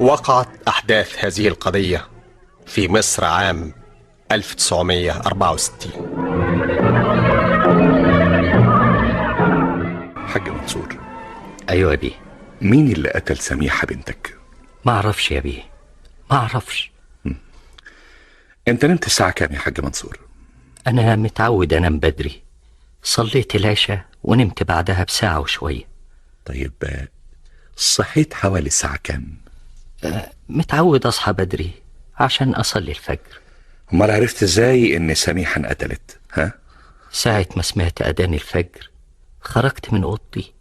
وقعت أحداث هذه القضية في مصر عام 1964. حاج منصور. ايوه يا بيه. مين اللي قتل سميحة بنتك؟ ما اعرفش يا بيه، ما اعرفش. انت نمت الساعة كام يا حاج منصور؟ انا متعود انام بدري، صليت العشاء ونمت بعدها بساعة وشوية. طيب صحيت حوالي الساعة كام؟ متعود اصحى بدري عشان اصلي الفجر. امال عرفت ازاي ان سميحة انقتلت؟ ها؟ ساعة ما سمعت اذان الفجر خرجت من اوضتي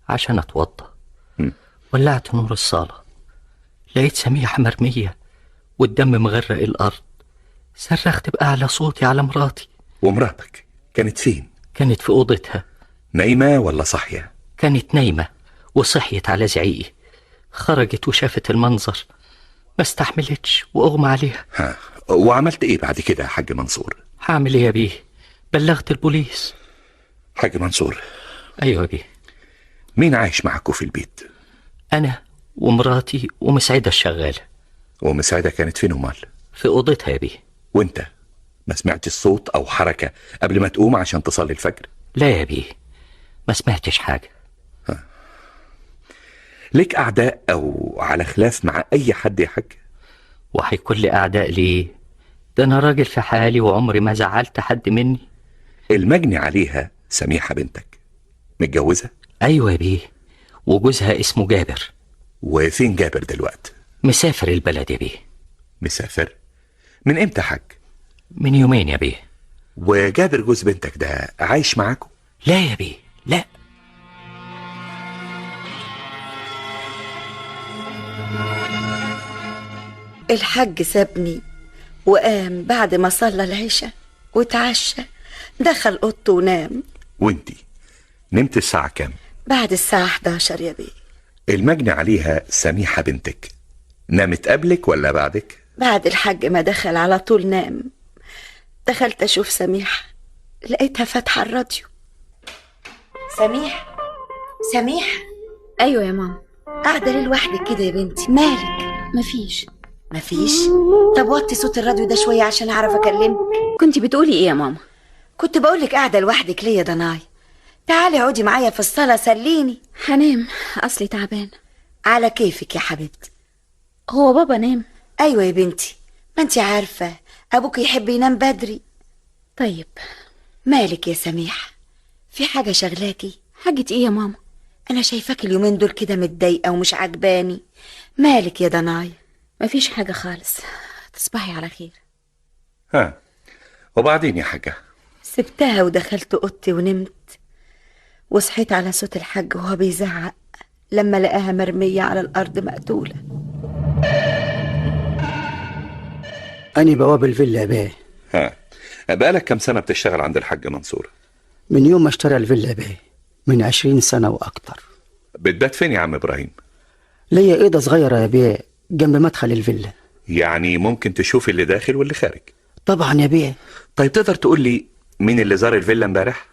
عشان اتوضى. ولعت نور الصالة، لقيت سميحة مرمية والدم مغرق الارض. صرخت بأعلى صوتي على مراتي. ومراتك كانت فين؟ كانت في اوضتها. نايمة ولا صاحية؟ كانت نايمة وصحيت على زعيقي. خرجت وشافت المنظر، ما استحملتش واغمى عليها. ها، وعملت ايه بعد كده يا حاج منصور؟ هعمل ايه يا بيه؟ بلغت البوليس. حاج منصور. ايوه يا بيه. مين عايش معكوا في البيت؟ انا ومراتي ومسعدة الشغالة. ومساعدة كانت فين امال؟ في اوضتها يا بيه. وانت ما سمعتش صوت او حركة قبل ما تقوم عشان تصلي الفجر؟ لا يا بيه، ما سمعتش حاجة. ليك اعداء او على خلاف مع اي حد يا حاج؟ وهيكون لي اعداء ليه؟ ده انا راجل في حالي وعمري ما زعلت حد مني. المجني عليها سميحة بنتك متجوزة؟ ايوه يا بيه، وجوزها اسمه جابر. وفين جابر دلوقتي؟ مسافر البلد يا بيه. مسافر؟ من امتى حاج؟ من يومين يا بيه. وجابر جوز بنتك ده عايش معاكم؟ لا يا بيه، لا. الحاج سابني وقام بعد ما صلى العشاء وتعشى، دخل اوضته ونام. وانتي نمت الساعة كام؟ بعد الساعة 11 يا بيه. المجني عليها سميحة بنتك نامت قبلك ولا بعدك؟ بعد الحاج ما دخل على طول نام. دخلت اشوف سميحة، لقيتها فاتحة الراديو. سميحة، سميحة. ايوه يا ماما. قاعدة ليه لوحدك كده يا بنتي؟ مالك؟ مفيش. مفيش؟ طب وطي صوت الراديو ده شوية عشان اعرف اكلمك. كنتي بتقولي ايه يا ماما؟ كنت بقولك قاعدة لوحدك ليه يا ضناي؟ تعالي اقعدي معايا في الصالة سليني. هنام، اصلي تعبان. على كيفك يا حبيبتي. هو بابا نام؟ ايوه يا بنتي، ما انتي عارفة ابوك يحب ينام بدري. طيب. مالك يا سميحة؟ في حاجة شغلاكي؟ حاجة ايه يا ماما؟ انا شايفاك اليومين دول كده متضايقة ومش عجباني. مالك يا ضناي؟ مفيش حاجة خالص، تصبحي على خير. ها، وبعدين يا حاجة؟ سبتها ودخلت اوضتي ونمت، وصحيت على صوت الحاج وهو بيزعق لما لقاها مرمية على الارض مقتولة. أنا بواب الفيلا يا بيه. ها، بقالك كم سنة بتشتغل عند الحاج منصور؟ من يوم ما اشترى الفيلا يا بيه، من 20 سنة وأكتر. بتبات فين يا عم إبراهيم؟ ليا إيدة صغيرة يا بيه جنب مدخل الفيلا. يعني ممكن تشوف اللي داخل واللي خارج؟ طبعا يا بيه. طيب تقدر تقول لي مين اللي زار الفيلا امبارح؟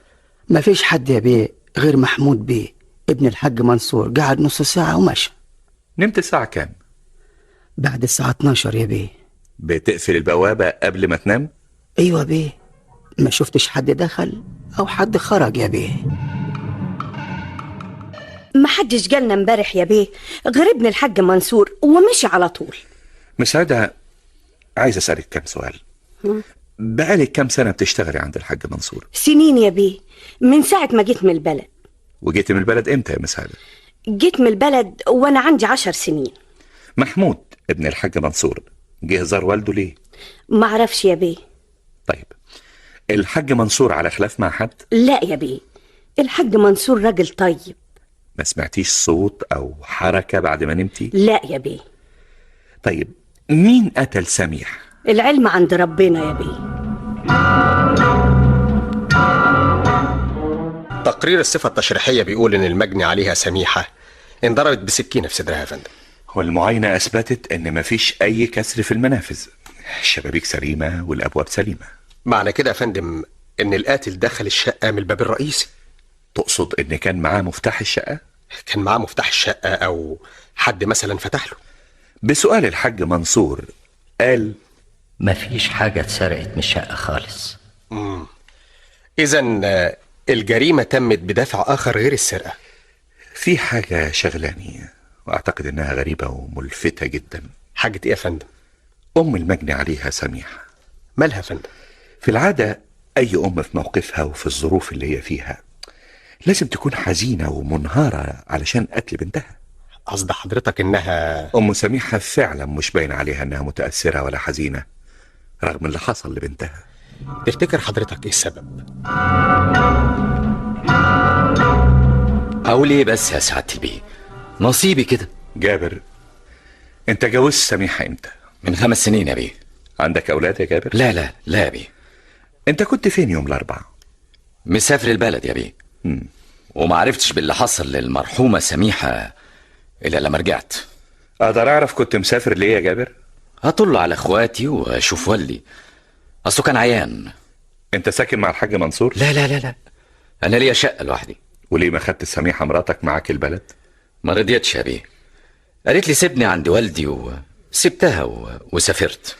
مفيش حد يا بيه غير محمود بيه ابن الحاج منصور، قعد نص ساعة ومشى. نمت الساعة كام؟ بعد الساعة 12 يا بيه. بتقفل البوابة قبل ما تنام؟ أيوة بيه، ما شفتش حد دخل أو حد خرج يا بيه. ما حدش جالنا امبارح يا بيه غير ابن الحاج منصور ومشي على طول. مساعدة، عايز أسألك كم سؤال. بقالك كم سنة بتشتغلي عند الحاج منصور؟ سنين يا بيه، من ساعة ما جيت من البلد. وجيت من البلد امتى يا مساعدة؟ جيت من البلد وانا عندي 10 سنين. محمود ابن الحاج منصور جه زار والده ليه؟ معرفش يا بيه. طيب الحاج منصور على خلاف مع حد؟ لا يا بيه، الحاج منصور راجل طيب. ما سمعتيش صوت او حركة بعد ما نمتي؟ لا يا بيه. طيب مين قتل سميح؟ العلم عند ربنا يا بيه. تقرير الصفة التشريحية بيقول ان المجني عليها سميحة انضربت بسكينة في صدرها يا فندم. والمعاينة اثبتت ان مفيش اي كسر في المنافذ، الشبابيك سليمة والابواب سليمة. معنى كده يا فندم ان القاتل دخل الشقة من الباب الرئيسي. تقصد ان كان معاه مفتاح الشقة؟ كان معاه مفتاح الشقة او حد مثلا فتح له. بسؤال الحاج منصور قال مفيش حاجة اتسرقت من الشقة خالص. إذا الجريمة تمت بدافع آخر غير السرقة. في حاجة شغلاني وأعتقد إنها غريبة وملفتة جدا. حاجة إيه يا فندم؟ أم المجني عليها سميحة. مالها يا فندم؟ في العادة أي أم في موقفها وفي الظروف اللي هي فيها لازم تكون حزينة ومنهارة علشان قتل بنتها. قصد حضرتك إنها أم سميحة فعلا مش باين عليها إنها متأثرة ولا حزينة رغم اللي حصل لبنتها. تفتكر حضرتك إيه السبب؟ أقول إيه بس يا سعادة البيه؟ نصيبي كده. جابر، أنت جوزت سميحة إمتى؟ من 5 سنين يا بيه. عندك أولاد يا جابر؟ لا لا لا يا بيه. أنت كنت فين يوم الأربعاء؟ مسافر البلد يا بيه. وما عرفتش باللي حصل للمرحومة سميحة إلا لما رجعت. أقدر أعرف كنت مسافر ليه يا جابر؟ هطل على إخواتي وأشوف والدي، أصله كان عيان. أنت ساكن مع الحاج منصور؟ لا لا لا لا، أنا ليا شقة لوحدي. وليه ما خدت سميحة مراتك معاك البلد؟ ما رضيتش يا بيه، قالت لي سيبني عند والدي وسبتها وسافرت.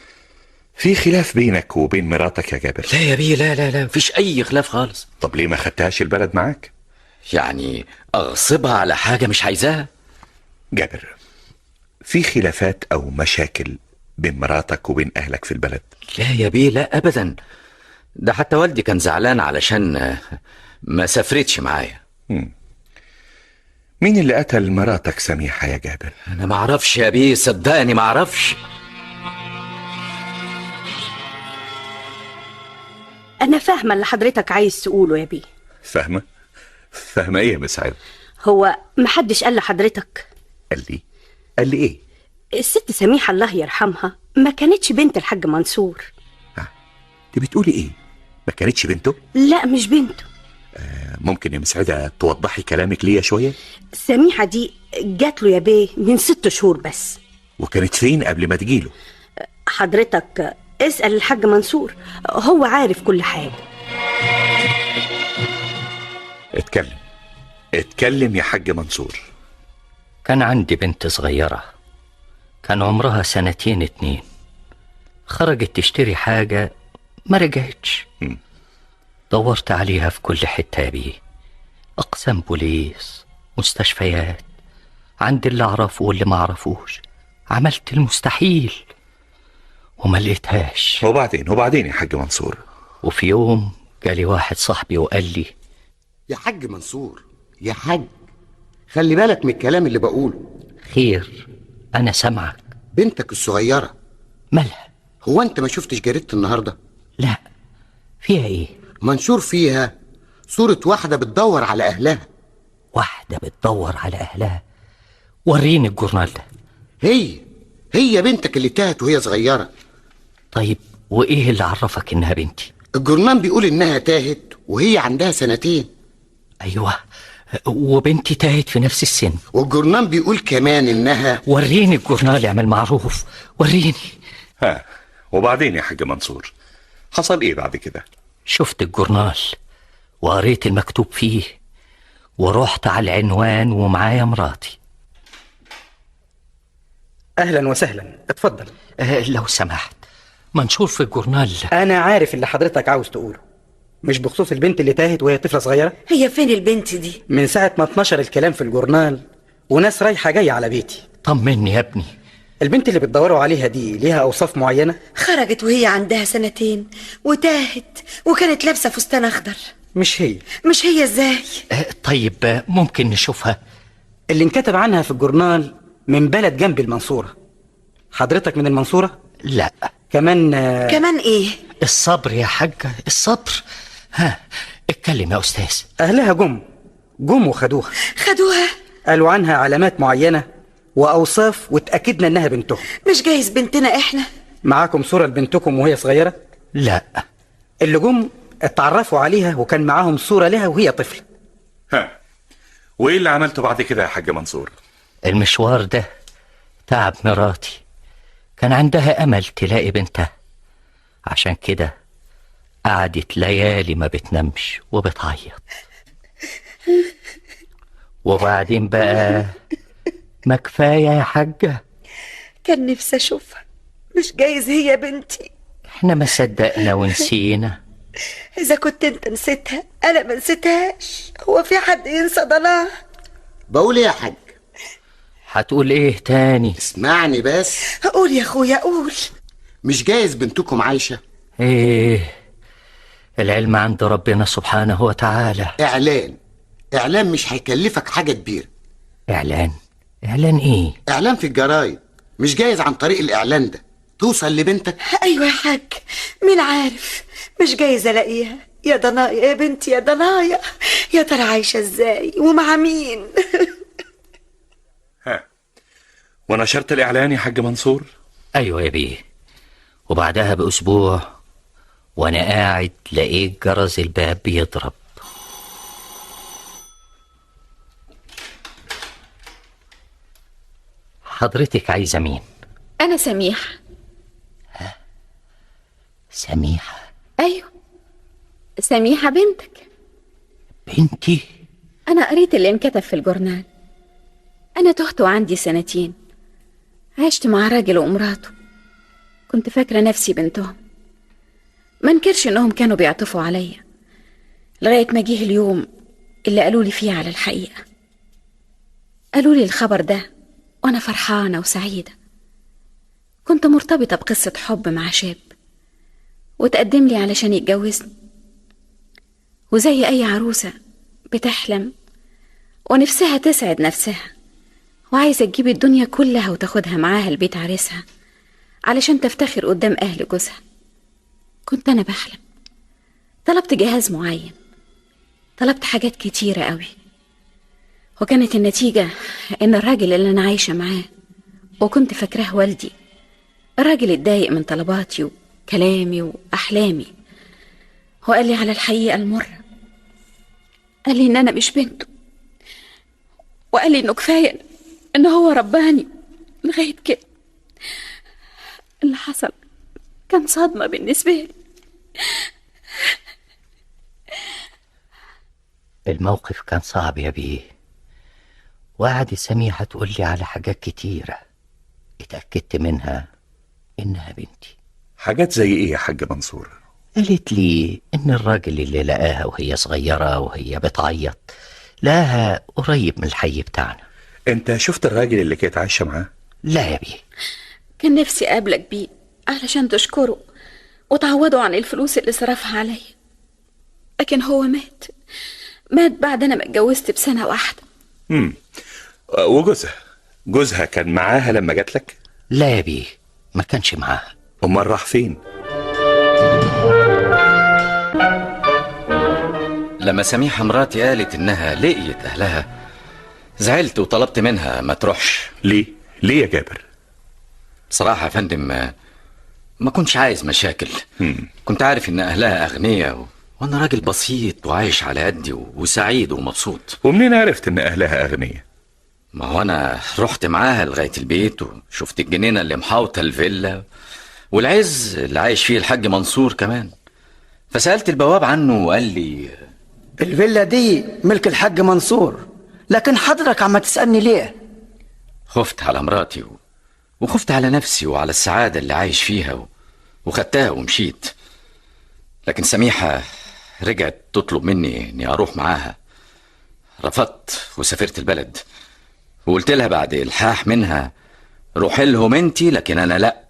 في خلاف بينك وبين مراتك يا جابر؟ لا يا بيه، لا لا لا، مفيش أي خلاف خالص. طب ليه ما خدتهاش البلد معاك؟ يعني أغصبها على حاجة مش عايزاها؟ جابر، في خلافات أو مشاكل بين مراتك وبين أهلك في البلد؟ لا يا بيه، لا أبدا. ده حتى والدي كان زعلان علشان ما سافرتش معايا. مين اللي قتل مراتك سميحة يا جابر؟ أنا ما أعرفش يا بيه، صدقني ما أعرفش. أنا فاهمة اللي حضرتك عايز تقوله يا بيه. فاهمة؟ فاهمة إيه يا مسعد؟ هو محدش قال لحضرتك؟ قال لي إيه؟ الست سميحة الله يرحمها ما كانتش بنت الحاج منصور. دي بتقولي إيه؟ ما كانتش بنته؟ لا مش بنته. ممكن يا مسعدة توضحي كلامك ليا شوية؟ سميحة دي جات له يا بيه من 6 شهور بس. وكانت فين قبل ما تجيله؟ حضرتك اسأل الحاج منصور، هو عارف كل حاجة. اتكلم يا حاج منصور. كان عندي بنت صغيرة، كان عمرها 2 2. خرجت تشتري حاجة ما رجعتش. دورت عليها في كل حتة يا بيه، أقسام بوليس، مستشفيات، عند اللي أعرفه واللي ما أعرفوش. عملت المستحيل وما لقيتهاش. وبعدين يا حاج منصور؟ وفي يوم جالي واحد صاحبي وقال لي: يا حاج منصور، يا حاج، خلي بالك من الكلام اللي بقوله. خير، أنا سامعك. بنتك الصغيرة مالها؟ هو أنت ما شفتش جريدة النهاردة؟ لا، فيها إيه؟ منشور فيها صورة واحدة بتدور على أهلها. واحدة بتدور على أهلها؟ وريني الجورنال ده. هي بنتك اللي تاهت وهي صغيرة. طيب وإيه اللي عرفك إنها بنتي؟ الجورنال بيقول إنها تاهت وهي عندها 2 سنين. أيوة، وبنتي تاهت في نفس السن. والجورنال بيقول كمان إنها... وريني الجورنال، اعمل معروف، وريني. وبعدين يا حاج منصور حصل إيه بعد كده؟ شفت الجورنال وقريت المكتوب فيه ورحت على العنوان ومعايا مراتي. أهلا وسهلا، اتفضل. لو سمحت، منشور في الجورنال. أنا عارف اللي حضرتك عاوز تقوله، مش بخصوص البنت اللي تاهت وهي طفلة صغيرة؟ هي فين البنت دي؟ من ساعة ما اتنشر الكلام في الجورنال وناس رايحة جاية على بيتي. طمني يا ابني. البنت اللي بتدوروا عليها دي ليها أوصاف معينة؟ خرجت وهي عندها 2 سنين وتاهت وكانت لابسة فستان أخضر. مش هي. مش هي ازاي؟ طيب ممكن نشوفها؟ اللي انكتب عنها في الجورنال من بلد جنب المنصورة. حضرتك من المنصورة؟ لا. كمان ايه؟ الصبر يا حاجة، الصبر. اتكلم يا أستاذ. أهلها جم وخدوها. خدوها؟ قالوا عنها علامات معينة وأوصاف وتأكدنا إنها بنتهم. مش جايز بنتنا إحنا؟ معاكم صورة لبنتكم وهي صغيرة؟ لا. اللي جم اتعرفوا عليها وكان معاهم صورة لها وهي طفلة. وإيه اللي عملته بعد كده يا حاج منصور؟ المشوار ده تعب مراتي، كان عندها أمل تلاقي بنتها، عشان كده قعدت ليالي ما بتنامش وبتعيط. وبعدين بقى ما كفاية يا حاجة؟ كان نفسي اشوفها. مش جايز هي بنتي. احنا ما صدقنا ونسينا. اذا كنت انت نسيتها انا ما نسيتهاش. هو في حد ينسى ضناها؟ بقول ايه يا حاج؟ هتقول ايه تاني؟ اسمعني بس. قول يا اخويا قول. مش جايز بنتكم عايشة؟ ايه، العلم عند ربنا سبحانه وتعالى. اعلان مش هيكلفك حاجة كبيرة. اعلان ايه؟ اعلان في الجرايد. مش جايز عن طريق الاعلان ده توصل لبنتك؟ ايوه يا حاج، مين عارف، مش جايز الاقيها. يا ضنايا يا بنتي يا ضنايا، يا ترى عايشه ازاي ومع مين؟ ها، ونشرت الاعلان يا حاج منصور؟ ايوه يا بيه، وبعدها باسبوع وانا قاعد لقيت جرس الباب بيضرب. حضرتك عايزه مين؟ أنا سميحة. سميحه؟ أيوه، سميحة بنتك. بنتي؟ أنا قريت اللي انكتب في الجورنال. أنا تهت وعندي 2 سنين، عشت مع راجل ومراته. كنت فاكرة نفسي بنتهم، ما انكرش إنهم كانوا بيعطفوا عليا، لغاية ما جه اليوم اللي قالوا لي فيه على الحقيقة. قالوا لي الخبر ده وأنا فرحانة وسعيدة. كنت مرتبطة بقصة حب مع شاب وتقدم لي علشان يتجوزني، وزي أي عروسة بتحلم ونفسها تسعد نفسها وعايزة تجيب الدنيا كلها وتاخدها معاها البيت عريسها علشان تفتخر قدام أهل جوزها. كنت أنا بحلم، طلبت جهاز معين، طلبت حاجات كتيرة قوي، وكانت النتيجة إن الراجل اللي أنا عايشة معاه وكنت فاكراه والدي، الراجل اتضايق من طلباتي وكلامي وأحلامي، وقال لي على الحقيقة المرة. قال لي إن أنا مش بنته، وقال لي إنه كفاية إن هو رباني لغاية كده. اللي حصل كان صدمة بالنسبة لي. الموقف كان صعب يا بيه، وقعدت سميحة تقول لي على حاجات كتيرة اتأكدت منها إنها بنتي. حاجات زي ايه يا حاج منصور؟ قالت لي إن الراجل اللي لقاها وهي صغيرة وهي بتعيط لقاها قريب من الحي بتاعنا. انت شفت الراجل اللي كانت عايشة معاه؟ لا يا بيه. كان نفسي أقابلك بيه علشان تشكره وتعوضه عن الفلوس اللي صرفها عليا، لكن هو مات بعد أنا ما اتجوزت بسنة واحدة. وجوزها كان معاها لما جات لك؟ لا يا بيه، ما كانش معاها. امال راح فين؟ لما سميحة مراتي قالت إنها لقيت أهلها زعلت وطلبت منها ما تروحش. ليه يا جابر؟ بصراحة يا فندم ما كنتش عايز مشاكل. كنت عارف إن أهلها أغنياء وأنا راجل بسيط وعايش على قدي وسعيد ومبسوط. ومنين عرفت إن أهلها أغنياء؟ ما هو أنا رحت معاها لغاية البيت وشفت الجنينة اللي محاوطة الفيلا والعز اللي عايش فيه الحاج منصور كمان، فسألت البواب عنه وقال لي الفيلا دي ملك الحاج منصور، لكن حضرتك عم تسألني ليه؟ خفت على مراتي وخفت على نفسي وعلى السعادة اللي عايش فيها وخدتها ومشيت. لكن سميحة رجعت تطلب مني اني اروح معاها. رفضت وسافرت البلد وقلت لها بعد الحاح منها روحي لهم انتي لكن انا لا.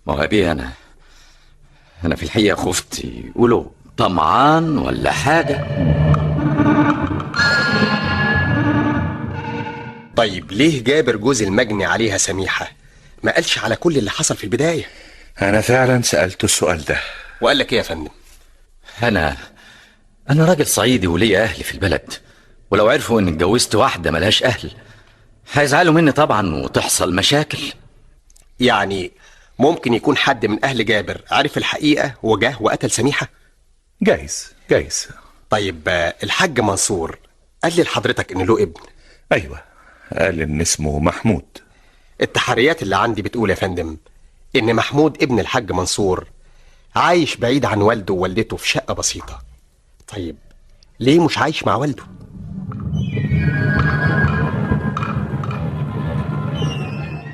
ما هو ابي انا في الحقيقة خفت يقولوا طمعان ولا حاجة. طيب ليه جابر جوز المجني عليها سميحة ما قالش على كل اللي حصل في البداية؟ أنا فعلا سألت السؤال ده. وقال لك إيه يا فندم؟ أنا راجل صعيدي ولي أهلي في البلد، ولو عرفوا إن اتجوزت واحدة ملهاش أهل هيزعلوا مني طبعا وتحصل مشاكل. يعني ممكن يكون حد من أهل جابر عرف الحقيقة وجاه وقتل سميحة؟ جايز. طيب الحاج منصور قال لي لحضرتك إن له ابن؟ أيوة، قال إن اسمه محمود. التحريات اللي عندي بتقول يا فندم إن محمود ابن الحاج منصور عايش بعيد عن والده ووالدته في شقة بسيطة. طيب ليه مش عايش مع والده؟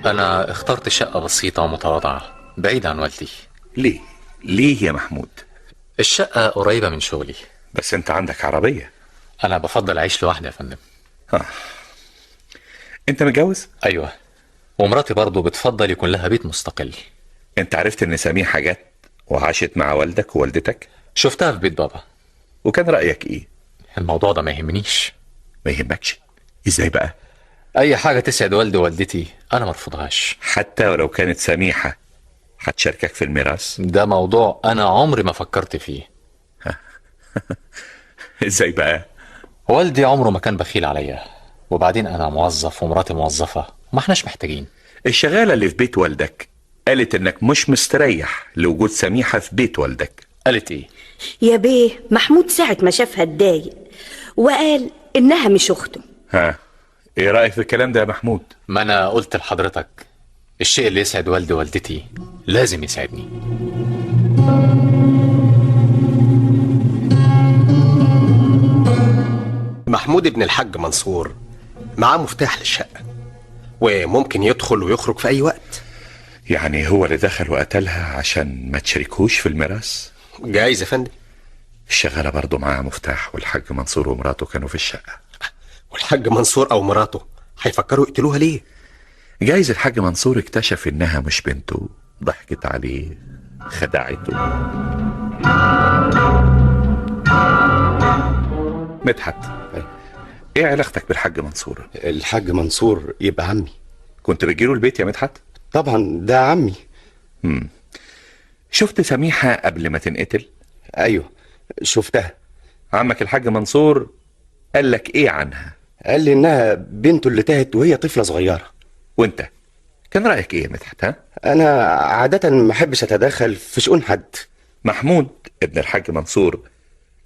أنا اخترت شقة بسيطة ومتواضعة بعيد عن والدي. ليه يا محمود؟ الشقة قريبة من شغلي. بس انت عندك عربية. أنا بفضل أعيش لوحدي يا فندم. انت متجوز؟ أيوة، ومراتي برضو بتفضل يكون لها بيت مستقل. انت عرفت ان سميحة جت وعاشت مع والدك ووالدتك؟ شفتها في بيت بابا. وكان رأيك ايه؟ الموضوع ده ما يهمنيش. ما يهمكش؟ ازاي بقى؟ أي حاجة تسعد والدي ووالدتي أنا مرفضهاش. حتى ولو كانت سميحة هتشاركك في الميراث؟ ده موضوع أنا عمري ما فكرت فيه. ازاي بقى؟ والدي عمره ما كان بخيل عليا، وبعدين أنا موظف ومراتي موظفة وما احناش محتاجين. الشغالة اللي في بيت والدك قالت انك مش مستريح لوجود سميحة في بيت والدك. قالت ايه؟ يا بيه محمود ساعة ما شافها اتضايق وقال انها مش اخته. ايه رأيك في الكلام ده يا محمود؟ ما انا قلت لحضرتك الشيء اللي يسعد والدي ووالدتي لازم يسعدني. محمود ابن الحاج منصور معاه مفتاح للشقة وممكن يدخل ويخرج في أي وقت. يعني هو اللي دخل وقتلها عشان ما تشاركوش في الميراث؟ جايز يا فندم. الشغالة برضه معاها مفتاح، والحاج منصور ومراته كانوا في الشقة. والحاج منصور أو مراته هيفكروا يقتلوها ليه؟ جايز الحاج منصور اكتشف انها مش بنته، ضحكت عليه، خدعته. مدحت، ايه علاقتك بالحاج منصور؟ الحاج منصور يبقى عمي. كنت بتجيله البيت يا مدحت؟ طبعا ده عمي. شفت سميحة قبل ما تنقتل؟ ايوه شفتها. عمك الحاج منصور قال لك ايه عنها؟ قال لي انها بنته اللي تاهت وهي طفلة صغيرة. وانت كان رأيك ايه يا مدحت؟ انا عادة ما احبش اتدخل في شؤون حد. محمود ابن الحاج منصور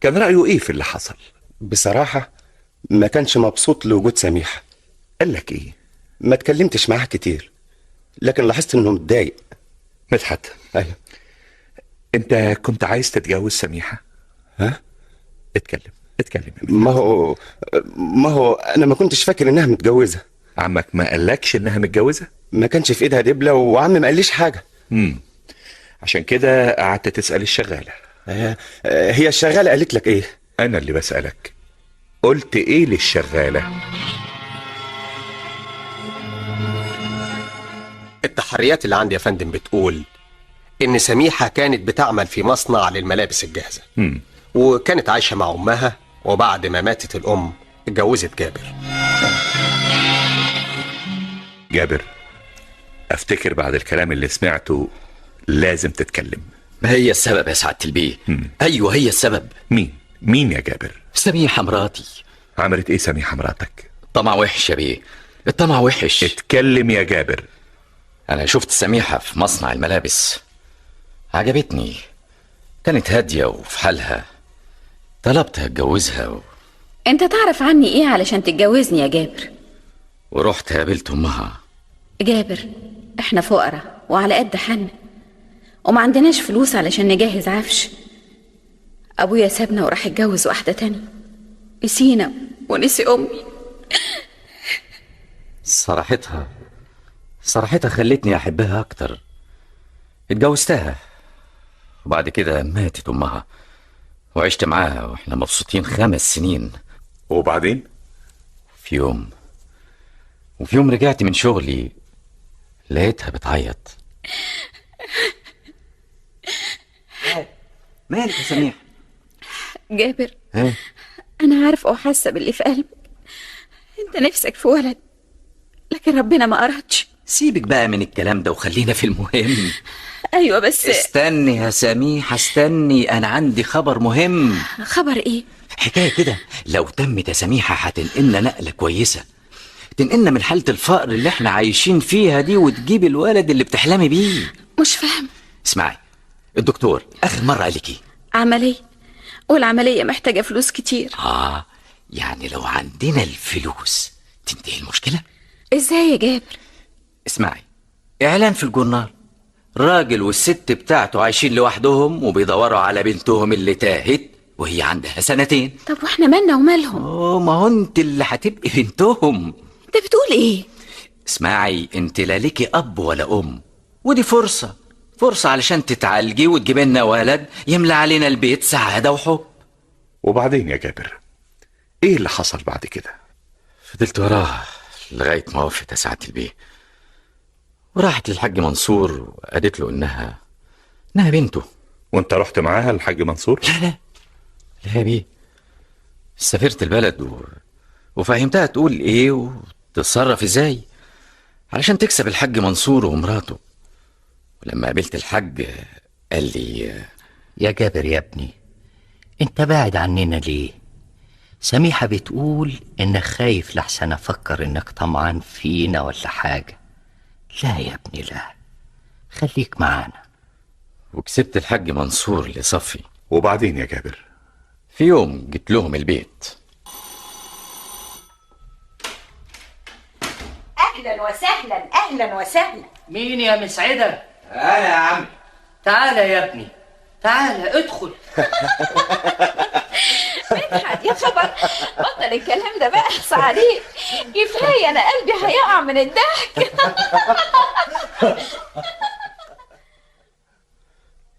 كان رأيه ايه في اللي حصل؟ بصراحة ما كانش مبسوط لوجود سميحة. قال لك ايه؟ ما اتكلمتش معاه كتير، لكن لاحظت انه متضايق. مدحت، ايوه، انت كنت عايز تتجوز سميحة؟ اتكلم. ما هو انا ما كنتش فاكر انها متجوزة. عمك ما قالكش انها متجوزة؟ ما كانش في ايدها دبلة وعمي ما قاليش حاجة. عشان كده قعدت تسأل الشغالة. هي الشغالة قالت لك ايه؟ انا اللي بسألك، قلت ايه للشغالة؟ التحريات اللي عندي يا فندم بتقول إن سميحة كانت بتعمل في مصنع للملابس الجاهزة. وكانت عايشة مع أمها، وبعد ما ماتت الأم اتجوزت جابر، افتكر بعد الكلام اللي سمعته لازم تتكلم. ما هي السبب يا سعادة البيه؟ ايوه هي السبب. مين يا جابر؟ سميحة مراتي. عملت ايه سميحة مراتك؟ الطمع وحش يا بيه، الطمع وحش. اتكلم يا جابر. انا شفت سميحة في مصنع الملابس، عجبتني، كانت هادية وفي حالها، طلبت اتجوزها انت تعرف عني ايه علشان تتجوزني يا جابر؟ ورحت قابلت امها. جابر، احنا فقراء وعلى قد حالنا وما عندناش فلوس علشان نجهز عفش. ابويا سابنا وراح اتجوز واحدة تانية، نسينا ونسي امي. صراحتها خلتني احبها اكتر. اتجوزتها وبعد كده ماتت امها، وعشت معاها واحنا مبسوطين 5 سنين. وبعدين في يوم رجعت من شغلي لقيتها بتعيط. مالك يا سميح؟ جابر، انا عارفه وحاسه باللي في قلبك. انت نفسك في ولد، لكن ربنا ما أردش. سيبك بقى من الكلام ده وخلينا في المهم. ايوه بس استني يا سميحة استني، انا عندي خبر مهم. خبر ايه؟ حكاية كده لو تمت يا سميحة هتنقلنا نقلة كويسة، تنقلنا من حالة الفقر اللي احنا عايشين فيها دي وتجيب الولد اللي بتحلمي بيه. مش فاهم. اسمعي، الدكتور اخر مرة قالك ايه؟ عملية، والعملية محتاجة فلوس كتير. يعني لو عندنا الفلوس تنتهي المشكلة. ازاي يا جابر؟ اسمعي، اعلان في الجورنال، راجل والست بتاعته عايشين لوحدهم وبيدوروا على بنتهم اللي تاهت وهي عندها 2 سنين. طب واحنا مالنا ومالهم؟ ما هو انت اللي هتبقي بنتهم. انت بتقول ايه؟ اسمعي، انت لا ليكي اب ولا ام، ودي فرصة علشان تتعالجي وتجيب لنا ولد يملى علينا البيت سعادة وحب. وبعدين يا جابر، ايه اللي حصل بعد كده؟ فضلت وراه لغاية ما وفت يا سعادة البيه، وراحت للحاج منصور وقالت له انها بنته. وانت رحت معاها الحاج منصور؟ لا يا بيه، سافرت البلد وفهمتها تقول ايه وتتصرف ازاي علشان تكسب الحاج منصور ومراته. ولما قابلت الحاج قال لي: يا جابر يا ابني، انت بعد عننا ليه؟ سميحة بتقول انك خايف لحسن افكر انك طمعان فينا ولا حاجة. لا يا ابني لا، خليك معانا. وكسبت الحاج منصور لصفي. وبعدين يا جابر؟ في يوم جيت لهم البيت. اهلا وسهلا اهلا وسهلا. مين يا مسعدة؟ انا يا عم. تعالى يا ابني، تعالى ادخل. مدحت يا خبر، بطل الكلام ده بقى، اخص عليك، كفايه انا قلبي هيقع من الضحك.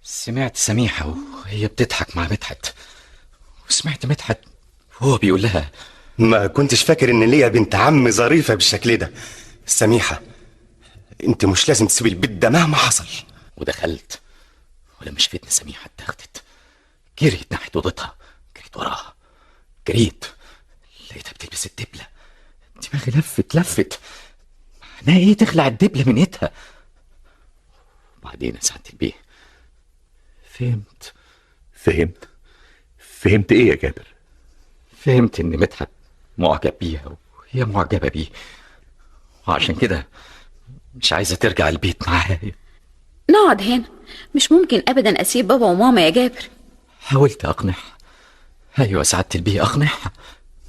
سمعت سميحة وهي بتضحك مع مدحت، وسمعت مدحت وهو بيقول لها: ما كنتش فاكر ان ليا بنت عم ظريفه بالشكل ده. سميحه، انت مش لازم تسيبي البيت ده مهما حصل. ودخلت، ولما شفتني سميحة اتاخدت، جريت ناحية اوضتها، جريت وراها، جريت لقيتها بتلبس الدبلة. دماغي لفت، معناها ايه تخلع الدبلة من ايدها؟ وبعدين يا سعادة البيه فهمت ايه يا جابر؟ فهمت ان مدحت معجب بيها وهي معجبة بيه، وعشان كده مش عايزة ترجع البيت معايا. نقعد هنا، مش ممكن ابدا اسيب بابا وماما يا جابر. حاولت اقنعها، ايوه سعادة البيه اقنعها،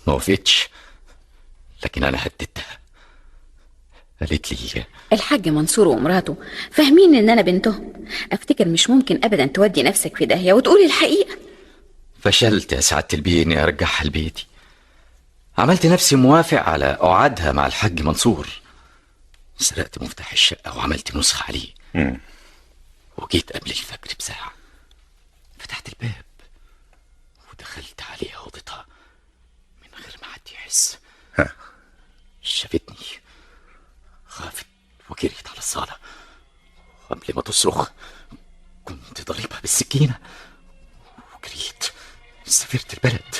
ما وافقتش، لكن انا هددتها. قالت لي: الحاج منصور ومراته فاهمين ان انا بنتهم، افتكر مش ممكن ابدا تودي نفسك في داهيه وتقولي الحقيقه. فشلت يا سعادة البيه اني ارجعها لبيتي. عملت نفسي موافق على قعدها مع الحاج منصور، سرقت مفتاح الشقة وعملت نسخة عليه. وجيت قبل الفجر بساعة، فتحت الباب ودخلت عليها اوضتها من غير ما حد يحس. شافتني، خافت وجريت على الصالة، وقبل ما تصرخ كنت ضريبها بالسكينة، وجريت سافرت البلد.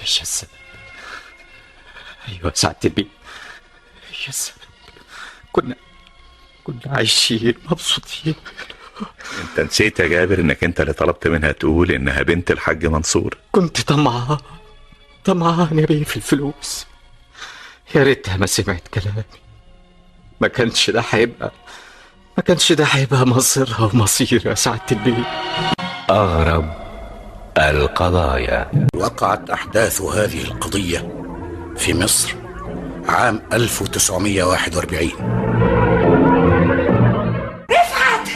ايش السبب؟ ايوه سعادة البيه، ايش السبب؟ كنا عايشين مبسوطين. انت نسيت يا جابر انك انت اللي طلبت منها تقول انها بنت الحاج منصور؟ كنت طمعان يا بيه في الفلوس. يا ريتها ما سمعت كلامي، ما كانش ده هيبقى مصيرها ومصير يا سعادة البيه. أغرب القضايا. وقعت أحداث هذه القضية في مصر عام 1941. رفعت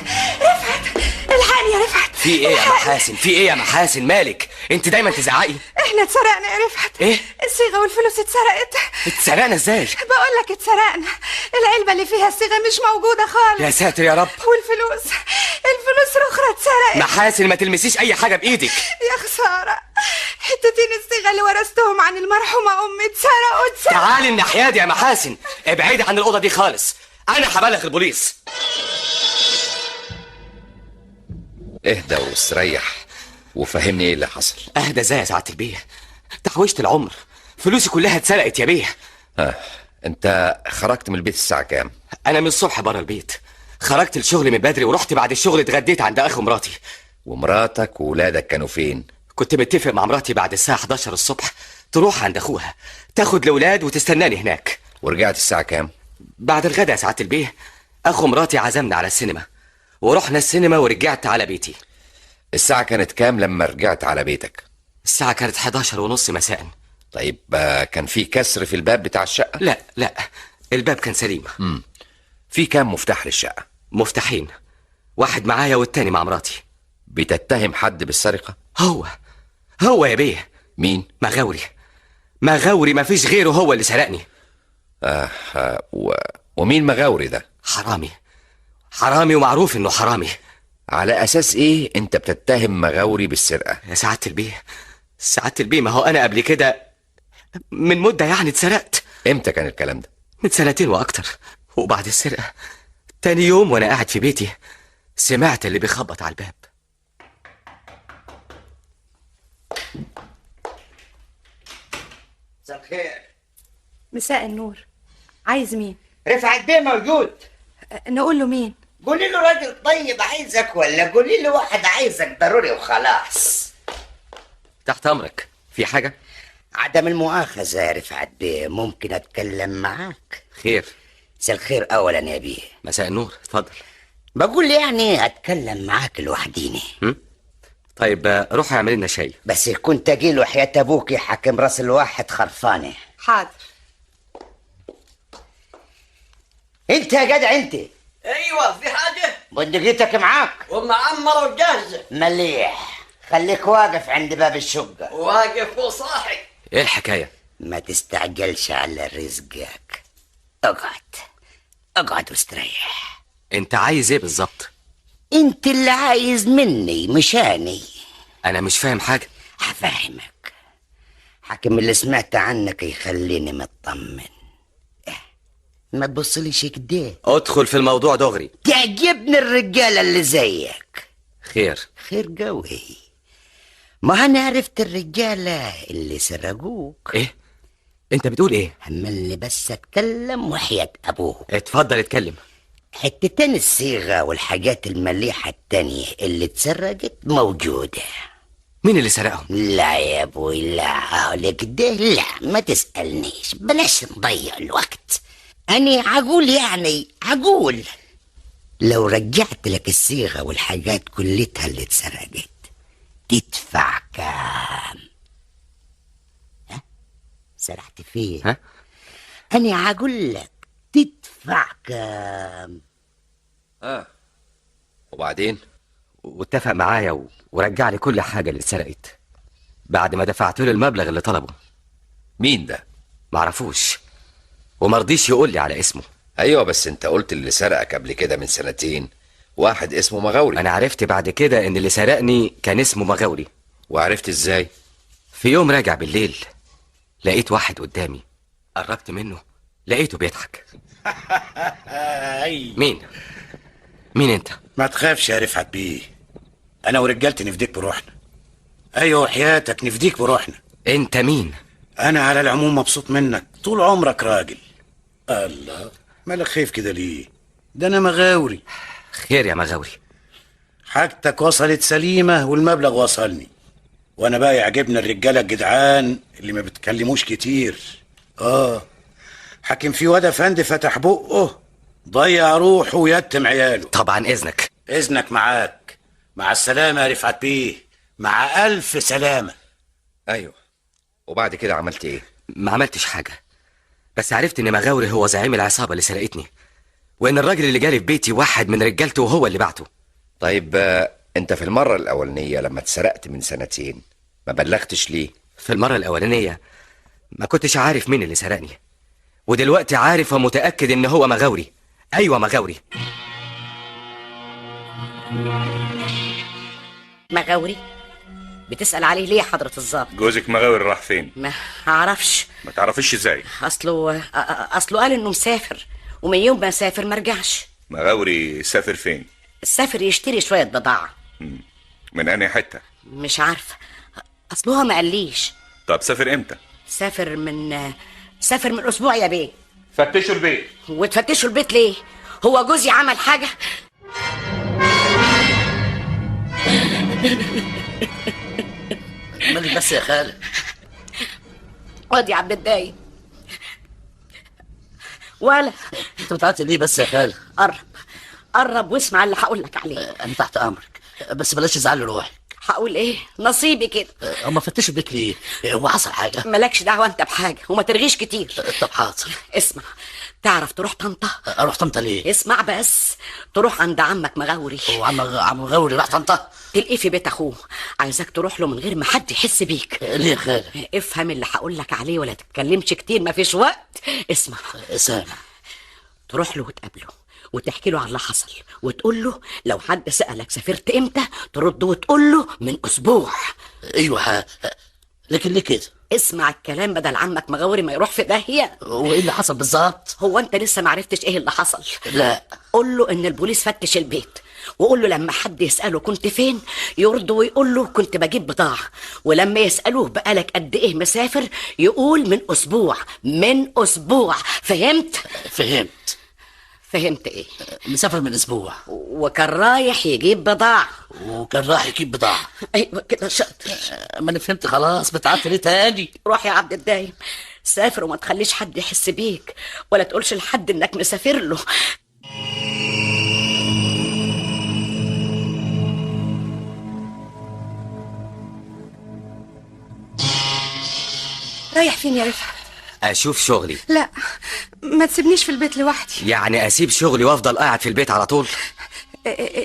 الحقني يا رفعت. في ايه يا محاسن؟ مالك انت دايما تزعقي؟ احنا اتسرقنا يا رفعت. ايه؟ الصيغه والفلوس اتسرقت. اتسرقنا ازاي؟ بقول لك اتسرقنا، العلبه اللي فيها الصيغه مش موجوده خالص. يا ساتر يا رب. والفلوس الاخرى اتسرقت. محاسن ما تلمسيش اي حاجه بايدك. يا خساره، حتتين الصيغه اللي ورثتهم عن المرحومه امي اتسرقوا. تعالي الناحيه دي يا محاسن، ابعدي عن الاوضه دي خالص، انا هبلغ البوليس. اهدى واستريح وفهمني ايه اللي حصل. اهدى ازاي يا سعاده البيه؟ تحويشة العمر، فلوسي كلها اتسرقت يا بيه. انت خرجت من البيت الساعه كام؟ انا من الصبح بره البيت، خرجت الشغل من بدري ورحت بعد الشغل اتغديت عند اخو مراتي. ومراتك وولادك كانوا فين؟ كنت متفق مع مراتي بعد الساعه 11 الصبح تروح عند اخوها تاخد الاولاد وتستناني هناك. ورجعت الساعه كام؟ بعد الغدا يا سعاده البيه، اخو مراتي عزمنا على السينما ورحنا السينما ورجعت على بيتي. الساعه كانت كام لما رجعت على بيتك؟ الساعه كانت 11:30 مساء. طيب كان في كسر في الباب بتاع الشقه؟ لا الباب كان سليم. في كام مفتاح للشقه؟ مفتاحين، واحد معايا والتاني مع مراتي. بتتهم حد بالسرقه؟ هو يا بيه. مين؟ مغاوري، مفيش غيره، هو اللي سرقني. ومين مغاوري ده؟ حرامي. حرامي ومعروف انه حرامي. على اساس ايه انت بتتهم مغاوري بالسرقة؟ يا سعادة البيه، سعادة البيه، ما هو انا قبل كده من مدة يعني اتسرقت. امتى كان الكلام ده؟ من 2 واكتر. وبعد السرقة تاني يوم وانا قاعد في بيتي سمعت اللي بيخبط على الباب. مساء الخير. مساء النور. عايز مين؟ رفعت بيه موجود. نقول له مين؟ قولي له راجل طيب عايزك، ولا قولي له واحد عايزك ضروري وخلاص. تحت امرك. في حاجة؟ عدم المؤاخذة يا رفعت بيه، ممكن اتكلم معاك؟ خير. مساء الخير اولا يا بيه. مساء النور، اتفضل. بقول يعني اتكلم معاك لوحديني. طيب روح اعمل لنا شاي. بس كنت اجيله حياة ابوكي حاكم راس الواحد خرفانه. حاضر. انت يا جدع انت. ايوه في حاجه؟ بندقيتك معاك ومعمره وجاهزه. مليح. خليك واقف عند باب الشقه. واقف وصاحي. ايه الحكايه؟ ما تستعجلش على رزقك. اقعد واستريح. انت عايز ايه بالظبط؟ انت اللي عايز مني مشاني. انا مش فاهم حاجه. هفهمك. حاكم اللي سمعت عنك يخليني مطمن. ما تبصليش كده. ادخل في الموضوع دغري. تعجبني الرجاله اللي زيك. خير قوي. ما انا عرفت الرجاله اللي سرقوك. ايه انت بتقول ايه؟ هملني بس اتكلم وحياة ابوه. اتفضل اتكلم. حتتين الصيغه والحاجات المليحه التانية اللي اتسرقت موجوده. مين اللي سرقهم؟ لا يا ابوي لا، هقولك ده لا، ما تسالنيش، بلاش نضيع الوقت. أنا عقول يعني عقول. لو رجعت لك الصيغة والحاجات كلتها اللي اتسرقت تدفع كام؟ ها؟ سرحت فيه؟ ها؟ أنا عقول لك تدفع كام؟ وبعدين؟ واتفق معايا ورجع لي كل حاجة اللي اتسرقت بعد ما دفعت له المبلغ اللي طلبه. مين ده؟ معرفوش ومرضيش يقول لي على اسمه. ايوه بس انت قلت اللي سرقك قبل كده من 2 واحد اسمه مغاوري. انا عرفت بعد كده ان اللي سرقني كان اسمه مغاوري. وعرفت ازاي؟ في يوم راجع بالليل لقيت واحد قدامي، قربت منه لقيته بيضحك. مين انت؟ ما تخافش يا رفعت بيه، انا ورجالتي نفديك بروحنا. ايوه حياتك نفديك بروحنا. انت مين؟ انا على العموم مبسوط منك، طول عمرك راجل. الله، مالك خايف كده ليه؟ ده انا مغاوري. خير يا مغاوري. حاجتك وصلت سليمة والمبلغ وصلني، وانا بقى يعجبني الرجالة الجدعان اللي ما بتكلموش كتير. حاكم في واد افندي فتح بقه ضيع روحه ويتم عياله. طبعا اذنك. اذنك معاك. مع السلامة يا رفعت بيه، مع الف سلامة. ايوه وبعد كده عملت ايه؟ ما عملتش حاجة، بس عرفت ان مغاوري هو زعيم العصابة اللي سرقتني، وان الراجل اللي جالي في بيتي واحد من رجالته وهو اللي بعته. طيب انت في المرة الاولانية لما اتسرقت من 2 ما بلغتش ليه؟ في المرة الاولانية ما كنتش عارف مين اللي سرقني، ودلوقتي عارف ومتأكد ان هو مغاوري. ايوه مغاوري. مغاوري؟ بتسأل عليه ليه يا حضرة الضابط؟ جوزك مغاوري راح فين؟ ما اعرفش. ما تعرفيش ازاي؟ اصله قال انه مسافر، ومن يوم ما سافر ما رجعش. مغاوري سافر فين؟ سافر يشتري شوية بضاعة. من انهي حتة؟ مش عارفة، اصله ما قاليش. طب سافر امتى؟ سافر من اسبوع يا بيه. فتشوا البيت. وتفتشوا البيت ليه؟ هو جوزي عمل حاجة؟ مالك بس يا خالة؟ اقعد يا عبد الدايم. ولا انت بتعطي ليه بس يا خالة؟ قرب واسمع اللي هقول لك عليه. انا تحت امرك، بس بلاش تزعلي روحك. هقول ايه؟ نصيبي كده. هما فتشوا البيت ليه؟ هو حصل حاجة؟ مالكش دعوه انت بحاجه، وما ترغيش كتير. طب حاضر. اسمع، تعرف تروح طنطا؟ اروح طنطا ليه؟ اسمع بس، تروح عند عمك مغاوري. عم مغاوري راح طنطا؟ تلقيه في بيت اخوه، عايزاك تروح له من غير ما حد يحس بيك. ليه يا خالة؟ افهم اللي هقول لك عليه ولا تتكلمش كتير، مفيش وقت. اسمع. سامع. تروح له وتقابله وتحكي له على اللي حصل، وتقول له لو حد سألك سافرت امتى ترد وتقول له من اسبوع. ايوه لكن ليه كده؟ اسمع الكلام بدل عمك مغاوري ما يروح في داهيه. وايه اللي حصل بالظبط؟ هو انت لسه معرفتش ايه اللي حصل؟ لا. قول له ان البوليس فتش البيت، وقول له لما حد يسأله كنت فين يرد ويقول له كنت بجيب بضاعة، ولما يسألوه بقالك قد ايه مسافر يقول من اسبوع. من اسبوع، فهمت؟ فهمت. فهمت ايه؟ مسافر من اسبوع. وكان رايح يجيب بضاعة. وكان رايح يجيب بضاعة. ايوه كده شاطر. ما انا فهمت خلاص، بتعرف ليه تاني؟ روح يا عبد الدايم، سافر وما تخليش حد يحس بيك، ولا تقولش لحد انك مسافر له. رايح فين يا رفعت؟ اشوف شغلي. لا، ما تسيبنيش في البيت لوحدي. يعني اسيب شغلي وافضل قاعد في البيت على طول؟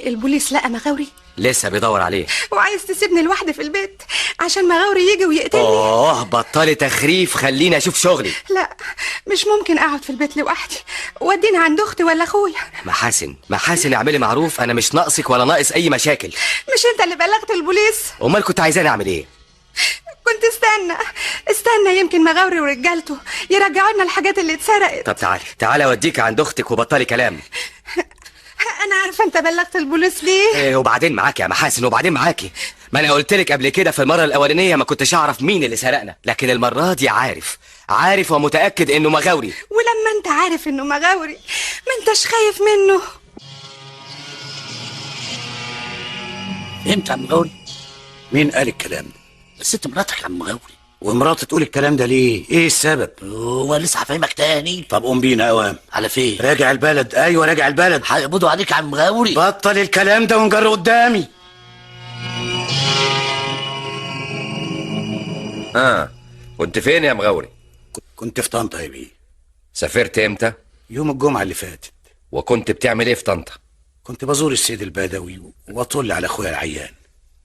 البوليس لقى مغاوري لسه بيدور عليه. وعايز تسيبني لوحدي في البيت عشان مغاوري يجي ويقتلني؟ بطلي تخريف، خليني اشوف شغلي. لا، مش ممكن اقعد في البيت لوحدي، وديني عند اختي ولا اخويا. محاسن اعملي معروف، انا مش ناقصك ولا ناقص اي مشاكل. مش انت اللي بلغت البوليس؟ امال كنت عايزاني اعمل ايه؟ كنت استنى يمكن مغاوري ورجالته يرجعوا لنا الحاجات اللي اتسرقت. طب تعالي اوديك عند اختك وبطلي كلام. انا عارفه انت بلغت البوليس ليه. وبعدين معاكي يا محاسن، وبعدين معاكي. ما انا قلت لك قبل كده في المره الاولانيه ما كنتش اعرف مين اللي سرقنا، لكن المره دي عارف ومتاكد انه مغاوري. ولما انت عارف انه مغاوري ما انتش خايف منه. فهمت يا عم مغاوري؟ مين قال الكلام ده؟ الست مراتك يا عم مغاوري. ومراتي تقول الكلام ده ليه؟ ايه السبب؟ هو لسه هفهمك تاني. طب قوم بينا اوام. على فين؟ راجع البلد. ايوه راجع البلد. هيقبضوا عليك يا عم مغاوري. بطل الكلام ده ونجر قدامي. كنت فين يا مغاوري؟ كنت في طنطا يا بيه. سافرت امتى؟ يوم الجمعة اللي فاتت. وكنت بتعمل ايه في طنطا؟ كنت بزور السيد البدوي واطل على اخويا العيان.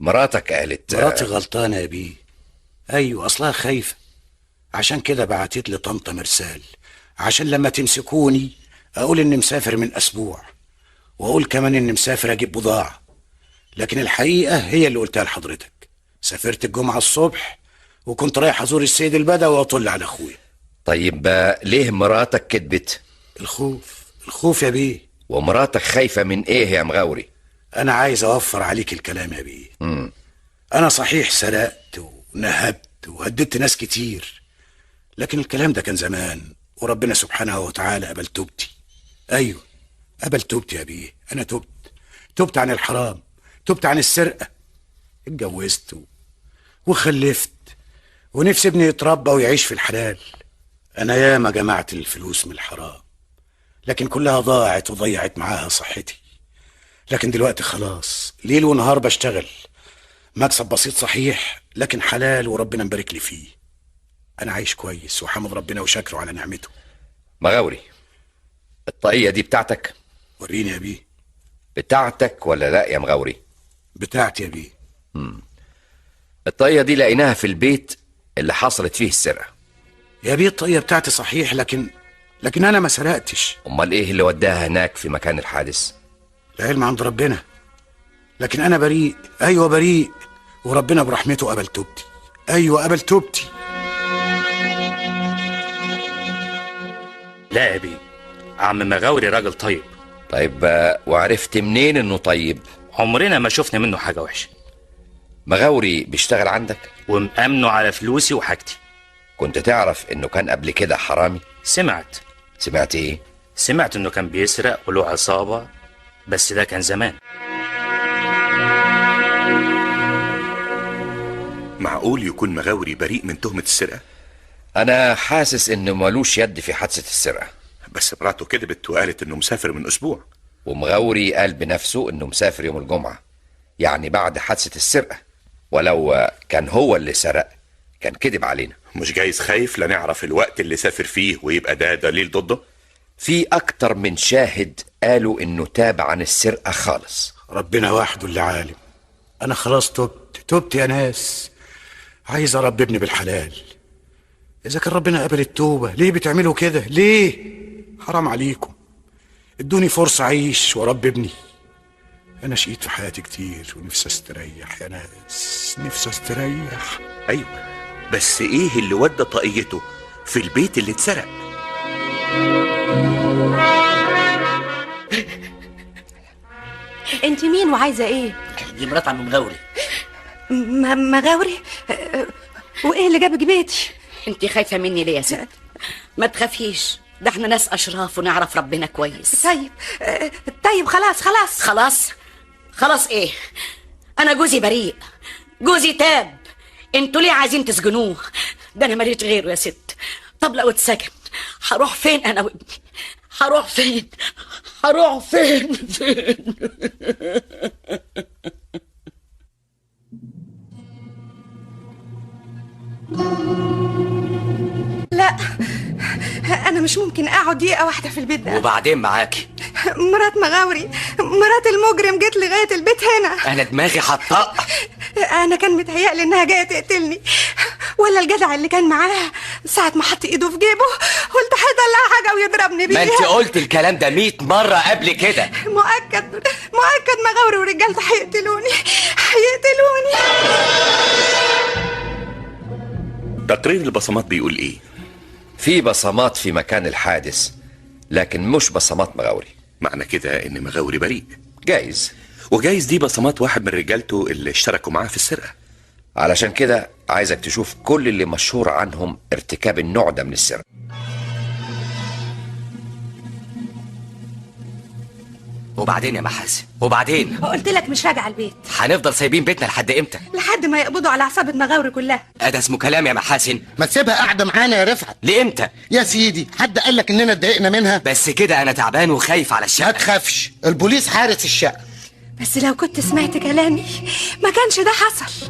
مراتك قالت؟ مراتي غلطانة يا بيه. ايوه اصلها خايفة، عشان كده بعتت لي طنطا مرسال عشان لما تمسكوني اقول اني مسافر من اسبوع، واقول كمان اني مسافر اجيب بضاعة. لكن الحقيقة هي اللي قلتها لحضرتك. سافرت الجمعة الصبح وكنت رايح ازور السيد البدوي واطل على اخويا. طيب ليه مراتك كدبت؟ الخوف يا بيه. ومراتك خايفة من ايه يا مغاوري؟ انا عايز اوفر عليك الكلام يا بيه. انا صحيح سرقت ونهبت وهددت ناس كتير، لكن الكلام ده كان زمان، وربنا سبحانه وتعالى قبل توبتي. ايوه قبل توبتي يا بيه. انا تبت عن الحرام، تبت عن السرقة، اتجوزت وخلفت، ونفسي ابني يتربى ويعيش في الحلال. انا ياما جمعت الفلوس من الحرام، لكن كلها ضاعت وضيعت معاها صحتي. لكن دلوقتي خلاص ليل ونهار بشتغل، مكسب بسيط صحيح لكن حلال وربنا مبارك لي فيه. انا عايش كويس وحمد ربنا وشاكره على نعمته. مغاوري، الطاقية دي بتاعتك؟ وريني يا بيه. بتاعتك ولا لا يا مغاوري؟ بتاعتي يا بيه. الطاقية دي لقيناها في البيت اللي حصلت فيه السرقة. يا بيه الطاقية بتاعتي صحيح، لكن انا ما سرقتش. امال ايه اللي وداها هناك في مكان الحادث؟ العلم عند ربنا، لكن انا بريء. ايوه بريء، وربنا برحمته قبل توبتي. ايوه قبل توبتي. لا يا بيه، عم مغاوري راجل طيب. طيب وعرفت منين انه طيب؟ عمرنا ما شفنا منه حاجة وحشة. مغاوري بيشتغل عندك؟ ومأمنه على فلوسي وحاجتي. كنت تعرف انه كان قبل كده حرامي؟ سمعت ايه؟ سمعت انه كان بيسرق وله عصابة، بس ده كان زمان. معقول يكون مغاوري بريء من تهمة السرقة؟ انا حاسس انه مالوش يد في حادثة السرقة. بس مراته كذبت وقالت انه مسافر من اسبوع. ومغاوري قال بنفسه انه مسافر يوم الجمعة، يعني بعد حادثة السرقة. ولو كان هو اللي سرق كان كذب علينا. مش جايز خايف لا نعرف الوقت اللي سافر فيه ويبقى ده دليل ضده؟ في أكتر من شاهد قالوا إنه تاب عن السرقة خالص. ربنا وحده اللي عالم. أنا خلاص تبت يا ناس، عايز أربي ابني بالحلال. إذا كان ربنا قبل التوبة ليه بتعملوا كده؟ ليه؟ حرام عليكم، ادوني فرصة أعيش وأربي ابني. أنا شقيت في حياتي كتير ونفسي أستريح يا ناس، نفسي أستريح. أيوة، بس إيه اللي ودى طاقيته في البيت اللي اتسرق؟ انت مين وعايزه ايه؟ دي مرات عم مغاوري. مغاوري؟ وايه اللي جابك بيتي؟ انت خايفه مني ليه يا ست؟ ما تخافيش، ده احنا ناس اشراف ونعرف ربنا كويس. طيب خلاص ايه؟ انا جوزي بريء، جوزي تاب، انتوا ليه عايزين تسجنوه؟ ده انا ماليش غيره يا ست. طب لو اتسجن هروح فين انا وابني؟ هروح فين؟ لا، انا مش ممكن اقعد دقيقه واحده في البيت ده. وبعدين معاكي مرات مغاوري، مرات المجرم جت لغايه البيت هنا. انا دماغي هتطق. انا كان متهيألي انها جايه تقتلني، ولا الجدع اللي كان معاها ساعه ما حط ايده في جيبه قلت هيطلع حاجه ويضربني بيها. ما انت قلت الكلام ده 100 مره قبل كده. مؤكد مغاوري ورجالته هيقتلوني. تقرير البصمات بيقول ايه؟ في بصمات في مكان الحادث، لكن مش بصمات مغاوري. معنى كده ان مغاوري بريء؟ جايز، وجايز دي بصمات واحد من رجالته اللي اشتركوا معاه في السرقة. علشان كده عايزك تشوف كل اللي مشهور عنهم ارتكاب النوع ده من السرقة. وبعدين يا محاسن، وبعدين قلت لك مش راجع البيت. هنفضل سايبين بيتنا لحد امتى؟ لحد ما يقبضوا على عصابة مغاوري كلها. ده اسمه كلام يا محاسن. ما تسيبها قاعده معانا يا رفعت. لامتى يا سيدي؟ حد قال لك اننا اتضايقنا منها؟ بس كده انا تعبان وخايف على الشقه. ما تخافش، البوليس حارس الشقه. بس لو كنت سمعت كلامي ما كانش ده حصل.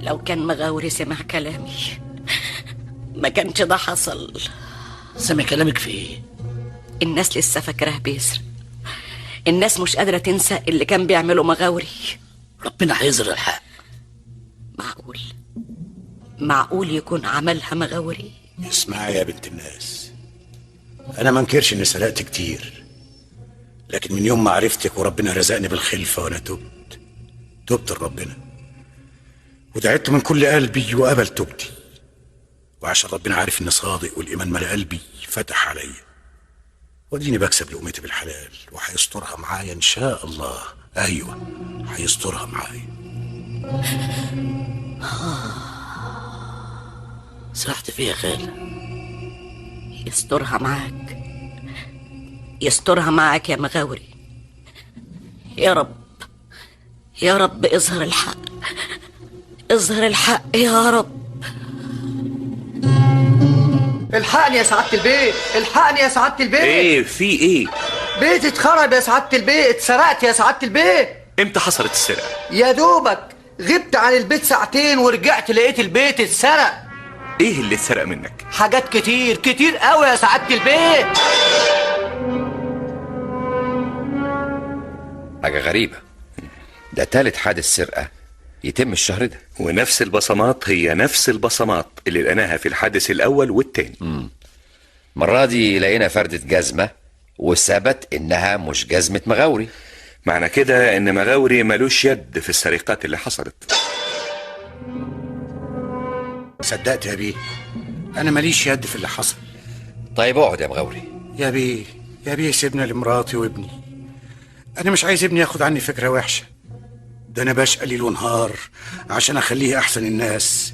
لو كان مغاوري سمع كلامي ما كانش ده حصل. سمع كلامك في ايه؟ الناس لسه فاكراه بيسرق، الناس مش قادرة تنسى اللي كان بيعمله مغاوري. ربنا هيظهر الحق. معقول يكون عملها مغاوري؟ اسمعي يا بنت الناس، انا ما انكرش اني سرقت كتير، لكن من يوم ما عرفتك وربنا رزقني بالخلفة وانا تبت لربنا ودعيت من كل قلبي وقبل توبتي، وعشان ربنا عارف اني صادق والايمان ملا قلبي فتح عليا، واديني بكسب لقمتي بالحلال وهيسترها معايا ان شاء الله. ايوه هيسترها معايا. سرحت فيها خالة. يسترها معاك يا مغاوري. يا رب اظهر الحق يا رب. الحقني يا سعادة البيت، الحقني يا سعادة البيت. ايه في ايه؟ بيتي اتخرب يا سعادة البيت، سرقت يا سعادة البيت. امتى حصلت السرقة؟ يا دوبك غبت عن البيت ساعتين ورجعت لقيت البيت اتسرق. ايه اللي اتسرق منك؟ حاجات كتير قوي يا سعادة البيت. حاجة غريبة، ده تالت حادث سرقة يتم الشهر ده، ونفس البصمات هي نفس البصمات اللي لقيناها في الحادث الأول والتاني. مرة دي لقينا فردة جزمة وثبت إنها مش جزمة مغاوري. معنى كده إن مغاوري ملوش يد في السرقات اللي حصلت. صدقت يا بيه، أنا ماليش يد في اللي حصل. طيب اقعد يا مغاوري. يا بيه سيبنا لمراتي وابني. أنا مش عايز ابني ياخد عني فكرة وحشة، ده أنا بشقى ليل ونهار عشان أخليه أحسن الناس،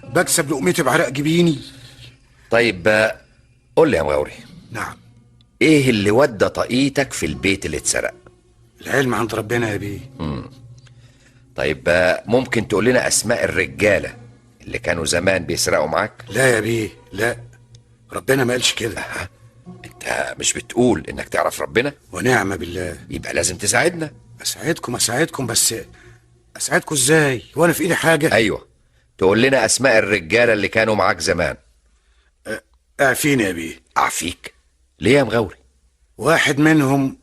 بكسب لقمتي بعرق جبيني. طيب قول لي يا مغاوري. نعم. إيه اللي ودى طاقيتك في البيت اللي اتسرق؟ العلم عند ربنا يا بيه. طيب ممكن تقول لنا أسماء الرجالة اللي كانوا زمان بيسرقوا معاك؟ لا يا بيه، لا، ربنا ما قالش كده. انت مش بتقول انك تعرف ربنا؟ ونعم بالله. يبقى لازم تساعدنا. اساعدكم بس اساعدكم ازاي وانا في ايدي حاجه؟ ايوه، تقول لنا اسماء الرجاله اللي كانوا معاك زمان. اعفيني يا بيه. اعفيك؟ ليه يا مغاوري؟ واحد منهم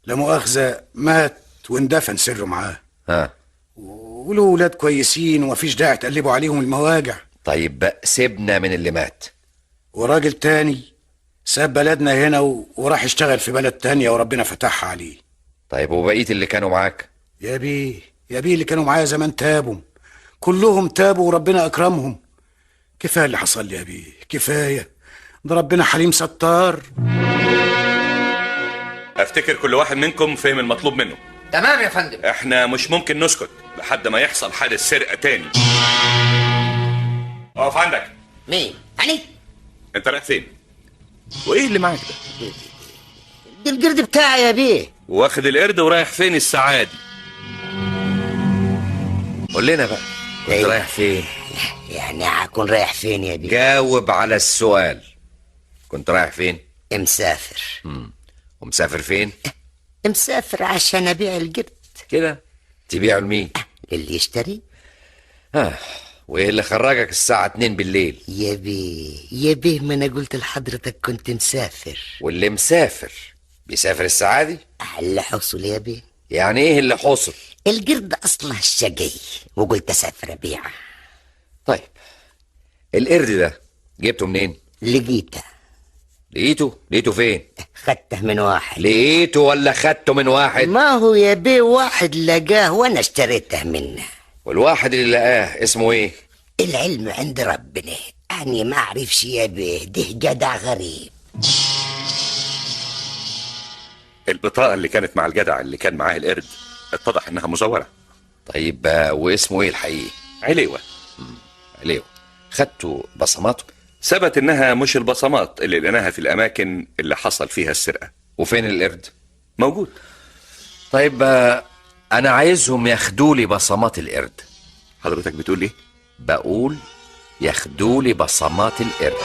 لا مؤاخذه مات واندفن سره معاه. ها، وله ولاد كويسين ومفيش داعي تقلبوا عليهم المواجع. طيب بقى سيبنا من اللي مات. وراجل تاني ساب بلدنا هنا وراح يشتغل في بلد تانية وربنا فتحها عليه. طيب وبقيه اللي كانوا معاك؟ يا بيه اللي كانوا معايا زمان تابوا، كلهم تابوا وربنا اكرمهم. كفايه اللي حصل لي يا بيه، كفايه. ده ربنا حليم ستار. افتكر كل واحد منكم فهم المطلوب منه. تمام يا فندم. احنا مش ممكن نسكت لحد ما يحصل حادث سرقه تاني. اقف عندك. مين؟ أنا؟ انت رايح فين؟ وايه اللي معاك ده؟ دي القرد بتاعي يا بيه. واخد القرد ورايح فين الساعه دي؟ قول لنا بقى كنت رايح فين؟ يعني هكون رايح فين يا بيه؟ جاوب على السؤال. كنت رايح فين؟ مسافر. ومسافر فين؟ مسافر عشان ابيع القرد. كده؟ تبيعه لمين؟ اللي يشتري. وايه اللي خرجك الساعة 2 بالليل؟ يا بيه ما انا قلت لحضرتك كنت مسافر. واللي مسافر بيسافر الساعة دي؟ اللي حصل يا بيه. يعني ايه اللي حصل؟ القرد اصله الشقي وقلت اسافر ابيعه. طيب القرد ده جبته منين؟ لقيته فين؟ خدته من واحد. لقيته ولا خدته من واحد؟ ما هو يا بيه واحد لقاه وانا اشتريته منه. والواحد اللي لقاه اسمه ايه؟ العلم عند ربنا، أنا ما أعرفش يا بيه، ده جدع غريب. البطاقة اللي كانت مع الجدع اللي كان معاه القرد اتضح انها مزورة. طيب واسمه ايه الحقيقي؟ عليوة. عليوة. خدتوا بصماته؟ ثبت انها مش البصمات اللي لقيناها في الاماكن اللي حصل فيها السرقة. وفين القرد؟ موجود. طيب انا عايزهم ياخدوا لي بصمات القرد. حضرتك بتقول ايه؟ بقول ياخدوا لي بصمات القرد.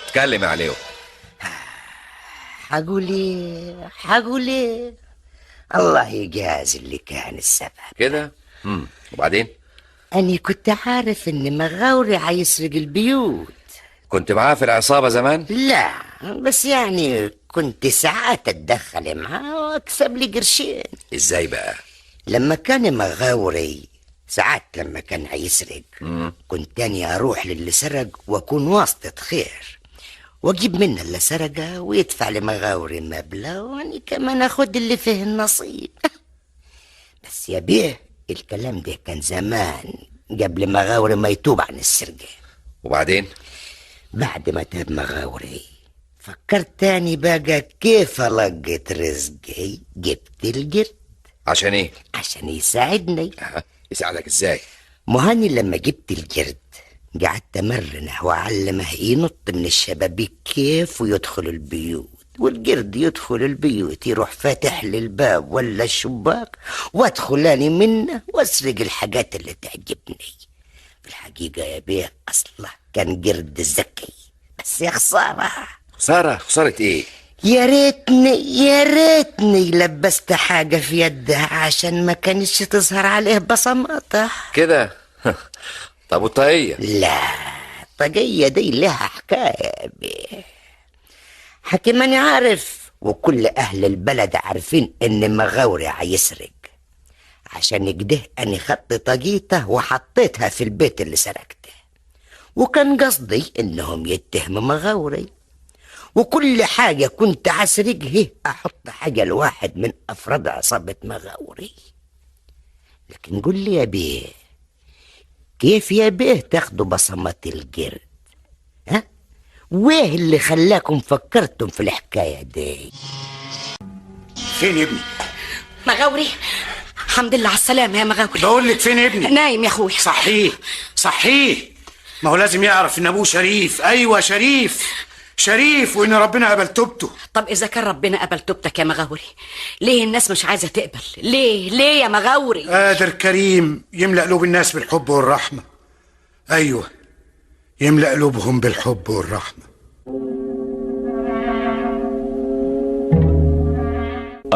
اتكلم يا عليو. حقول ايه الله يجاز اللي كان السبب كده. وبعدين؟ أنا كنت عارف إن مغاوري هيسرق البيوت. كنت معاه في العصابة زمان؟ لا بس يعني كنت ساعات اتدخل معاه واكسب لي قرشين. ازاي بقى؟ لما كان مغاوري ساعات لما كان هيسرق كنت اني اروح للي سرق واكون واسطة خير واجيب منه اللي سرقه ويدفع لمغاوري مبلغ واني كمان اخد اللي فيه النصيب. بس يا بيه الكلام ده كان زمان قبل مغاوري ما يتوب عن السرقة. وبعدين؟ بعد ما تاب مغاوري فكرت تاني بقى كيف لقيت رزقي. جبت القرد. عشان ايه؟ عشان يساعدني. يساعدك ازاي؟ مهاني لما جبت القرد قعدت امرنه واعلمه ينط من الشبابيك كيف ويدخل البيوت، والقرد يدخل البيوت يروح فاتح لي الباب ولا الشباك وادخل اني منه واسرق الحاجات اللي تعجبني. في الحقيقة يا بيه اصله كان قرد ذكي بس يا خسارة. خسارة ايه؟ يا ريتني لبست حاجة في يده عشان ما كانش تظهر عليه بصماته كده. طب والطاقية؟ لا الطاقية دي لها حكاية بيه. حكيماني عارف وكل أهل البلد عارفين إن مغاوري هيسرق، عشان كده أنا خدت طاقيته وحطيتها في البيت اللي سرقته، وكان قصدي إنهم يتهموا مغاوري، وكل حاجة كنت عسرقها أحط حاجة لواحد من أفراد عصابة مغاوري. لكن قل لي يا بيه كيف يا بيه تاخدوا بصمات القرد؟ ها؟ ويه اللي خلاكم فكرتم في الحكاية دي؟ فين ابني؟ مغاوري الحمد لله على السلامة يا مغاوري. بقول لك فين ابني؟ نايم يا اخويا. صحيح ما هو لازم يعرف ان ابوه شريف. ايوه شريف وان ربنا قبل توبته. طب اذا كان ربنا قبل توبتك يا مغاوري ليه الناس مش عايزه تقبل؟ ليه يا مغاوري؟ قادر كريم يملأ قلوب الناس بالحب والرحمه. ايوه يملأ قلوبهم بالحب والرحمه.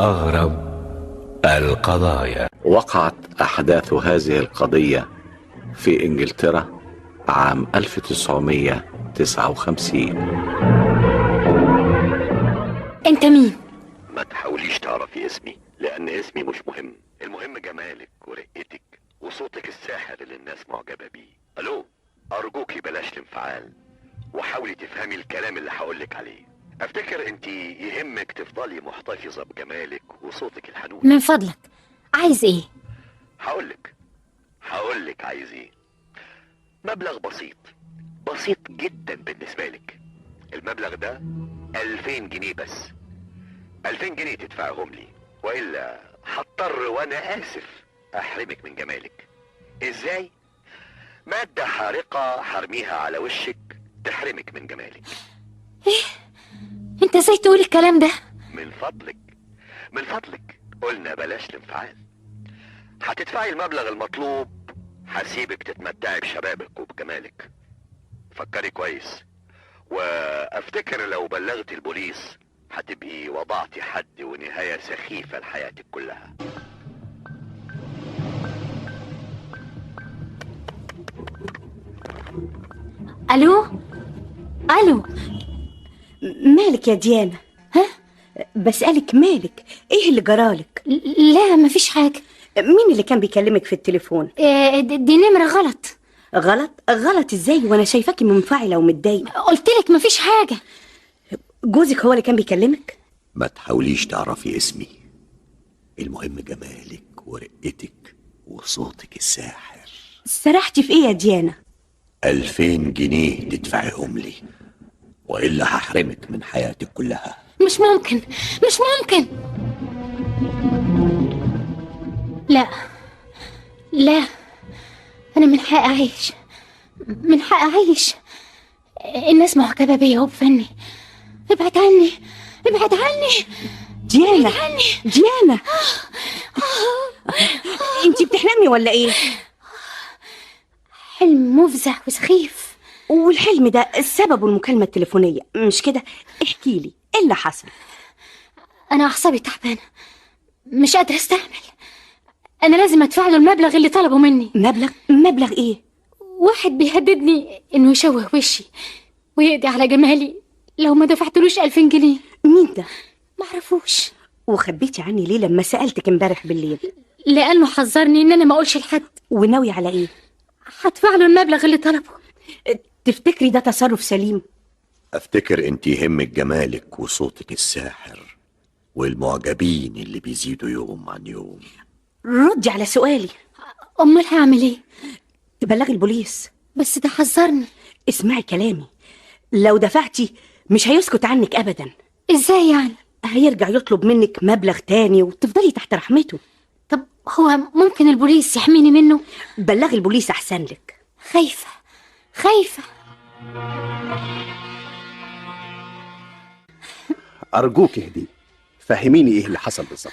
أغرب القضايا. وقعت أحداث هذه القضية في إنجلترا عام 1959. انت مين؟ ما تحاوليش تعرفي اسمي، لأن اسمي مش مهم. المهم جمالك ورقتك وصوتك الساحر اللي الناس معجبة بيه. ألو، أرجوكي بلاش الانفعال وحاولي تفهمي الكلام اللي هقولك عليه. افتكر انت يهمك تفضلي محتفظة بجمالك وصوتك الحنون. من فضلك عايز ايه؟ هقولك عايز ايه. مبلغ بسيط جدا بالنسبة لك. المبلغ ده 2000 جنيه بس. 2000 جنيه تدفعهم لي، وإلا هضطر وأنا آسف أحرمك من جمالك. إزاي؟ مادة حارقة هرميها على وشك تحرمك من جمالك. ايه؟ انت ازاي تقول الكلام ده؟ من فضلك قلنا بلاش الانفعال. هتدفعي المبلغ المطلوب، هسيبك تتمتعي بشبابك وبجمالك. فكري كويس، وافتكر لو بلغت البوليس هتبقي وضعتي حد ونهاية سخيفة لحياتك كلها. الو مالك يا ديانا؟ ها؟ بسألك مالك؟ ايه اللي جرالك؟ لا مفيش حاجة. مين اللي كان بيكلمك في التليفون؟ دي نمرة غلط. غلط ازاي وانا شايفاكي منفعلة ومتضايقة؟ قلتلك مفيش حاجة. جوزك هو اللي كان بيكلمك؟ ما تحاوليش تعرفي اسمي، المهم جمالك ورقتك وصوتك الساحر. سرحتي في ايه يا ديانا؟ 2000 جنيه تدفعهم لي، وإلا هحرمك من حياتك كلها. مش ممكن. لا أنا من حق أعيش. الناس معجبة بيا وبفني. ابعد عني. ديانا انتي بتحلمي ولا ايه؟ حلم مفزع وسخيف. والحلم ده سببه المكالمة التليفونية مش كده؟ احكي لي ايه اللي حصل. أنا أعصابي تعبانة، مش قادرة أستحمل. أنا لازم أدفع له المبلغ اللي طلبه مني. مبلغ إيه؟ واحد بيهددني إنه يشوه وشي ويقضي على جمالي لو ما دفعتلوش 2000 جنيه. مين ده؟ معرفوش. وخبيتي عني ليه لما سألتك امبارح بالليل؟ لأنه حذرني إن أنا ما أقولش لحد. وناوي على إيه؟ هدفع له المبلغ اللي طلبه. تفتكري ده تصرف سليم؟ افتكر انت يهمك جمالك وصوتك الساحر والمعجبين اللي بيزيدوا يوم عن يوم. ردي على سؤالي. أمال هعمل إيه؟ تبلغي البوليس. بس ده حذرني. اسمعي كلامي، لو دفعتي مش هيسكت عنك أبدا. إزاي يعني؟ هيرجع يطلب منك مبلغ تاني وتفضلي تحت رحمته. طب هو ممكن البوليس يحميني منه؟ بلغي البوليس أحسن لك. خايفة. أرجوك اهدي، فهميني ايه اللي حصل بالظبط.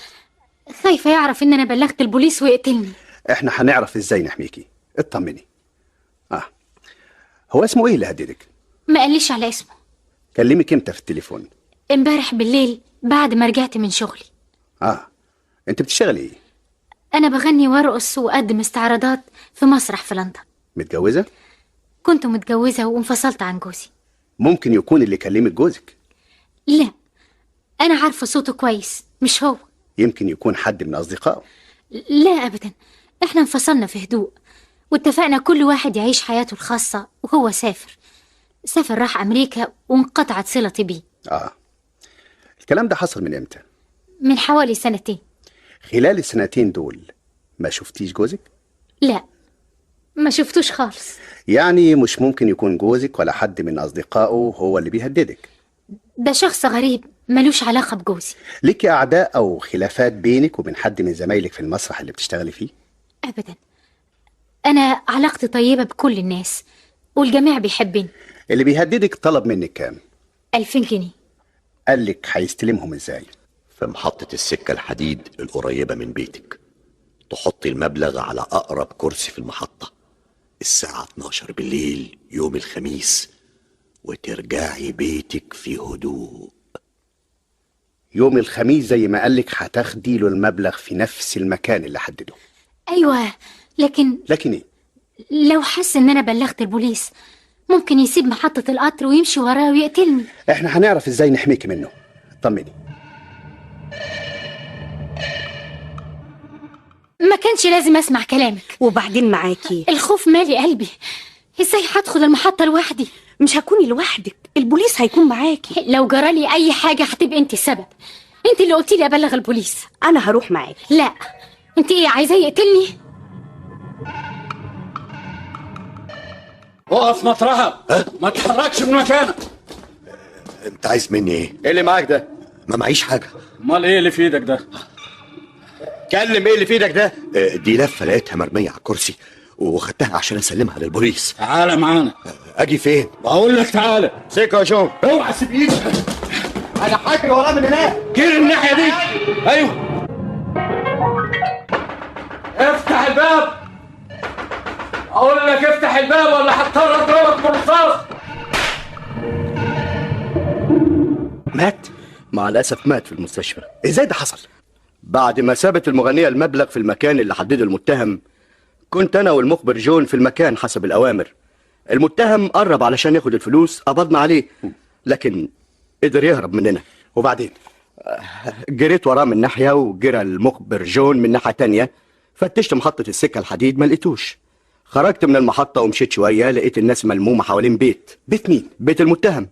خايفة يعرف إن أنا بلغت البوليس ويقتلني. احنا هنعرف ازاي نحميكي، اطمني. هو اسمه ايه اللي هددك؟ ما قاليش على اسمه. كلمك امتى في التليفون؟ امبارح بالليل بعد ما رجعت من شغلي. انت بتشتغلي ايه؟ أنا بغني وأرقص وأقدم استعراضات في مسرح في لندن. متجوزة؟ كنت متجوزة وانفصلت عن جوزي. ممكن يكون اللي كلمك جوزك. لا، أنا عارفة صوته كويس، مش هو. يمكن يكون حد من أصدقائه. لا أبدا، إحنا انفصلنا في هدوء واتفقنا كل واحد يعيش حياته الخاصة. وهو سافر راح أمريكا وانقطعت صلتي بيه. الكلام ده حصل من امتى؟ من حوالي 2 سنين. خلال السنتين دول ما شفتيش جوزك؟ لا، ما شفتوش خالص. يعني مش ممكن يكون جوزك ولا حد من أصدقائه هو اللي بيهددك؟ ده شخص غريب ملوش علاقة بجوزي. ليكي أعداء أو خلافات بينك وبين حد من زمايلك في المسرح اللي بتشتغلي فيه؟ أبدا، أنا علاقتي طيبة بكل الناس والجميع بيحبني. اللي بيهددك طلب منك كام؟ 2000 جنيه. قالك هيستلمهم ازاي؟ في محطة السكة الحديد القريبة من بيتك. تحطي المبلغ على أقرب كرسي في المحطة الساعة 12 بالليل يوم الخميس، وترجعي بيتك في هدوء. يوم الخميس زي ما قالك هتاخدي له المبلغ في نفس المكان اللي حدده. ايوه، لكن ايه؟ لو حس ان انا بلغت البوليس ممكن يسيب محطة القطر ويمشي وراه ويقتلني. احنا هنعرف ازاي نحميك منه. طمني. ما كانش لازم اسمع كلامك. وبعدين معاكي الخوف مالي قلبي. ازاي هدخل المحطة لوحدي؟ مش هكوني لوحدك، البوليس هيكون معاكي. لو جرالي اي حاجة هتبقى انت السبب. انت اللي قلتي لي ابلغ البوليس. انا هروح معاكي. لا، انت ايه عايزاه يقتلني؟ اقف مطرحك، ما تتحركش من مكانك. انت عايز مني ايه؟ ايه اللي معاك ده؟ ما معيش حاجه. امال ايه اللي في ايدك ده؟ كلم. ايه اللي في ايدك ده؟ دي لفه لقيتها مرميه على الكرسي وخدتها عشان اسلمها للبوليس. تعالى معانا. اجي فين؟ بقول لك تعالى. سيكو يا جون. اوعى تسيب ايدك. انا هجري وراه من هناك. جري الناحيه دي. ايوه. افتح الباب. اقول لك افتح الباب ولا هضطر اضربك بالرصاص. مات؟ مع الاسف مات في المستشفى. ازاي ده حصل؟ بعد ما سابت المغنيه المبلغ في المكان اللي حدده المتهم، كنت انا والمخبر جون في المكان حسب الاوامر. المتهم قرب علشان ياخد الفلوس، قبضنا عليه لكن قدر يهرب مننا. وبعدين جريت وراه من ناحيه وجرى المخبر جون من ناحيه تانية. فتشت محطه السكه الحديد ما لقيتوش. خرجت من المحطه ومشيت شويه، لقيت الناس ملمومه حوالين بيت. بيت مين؟ بيت المتهم.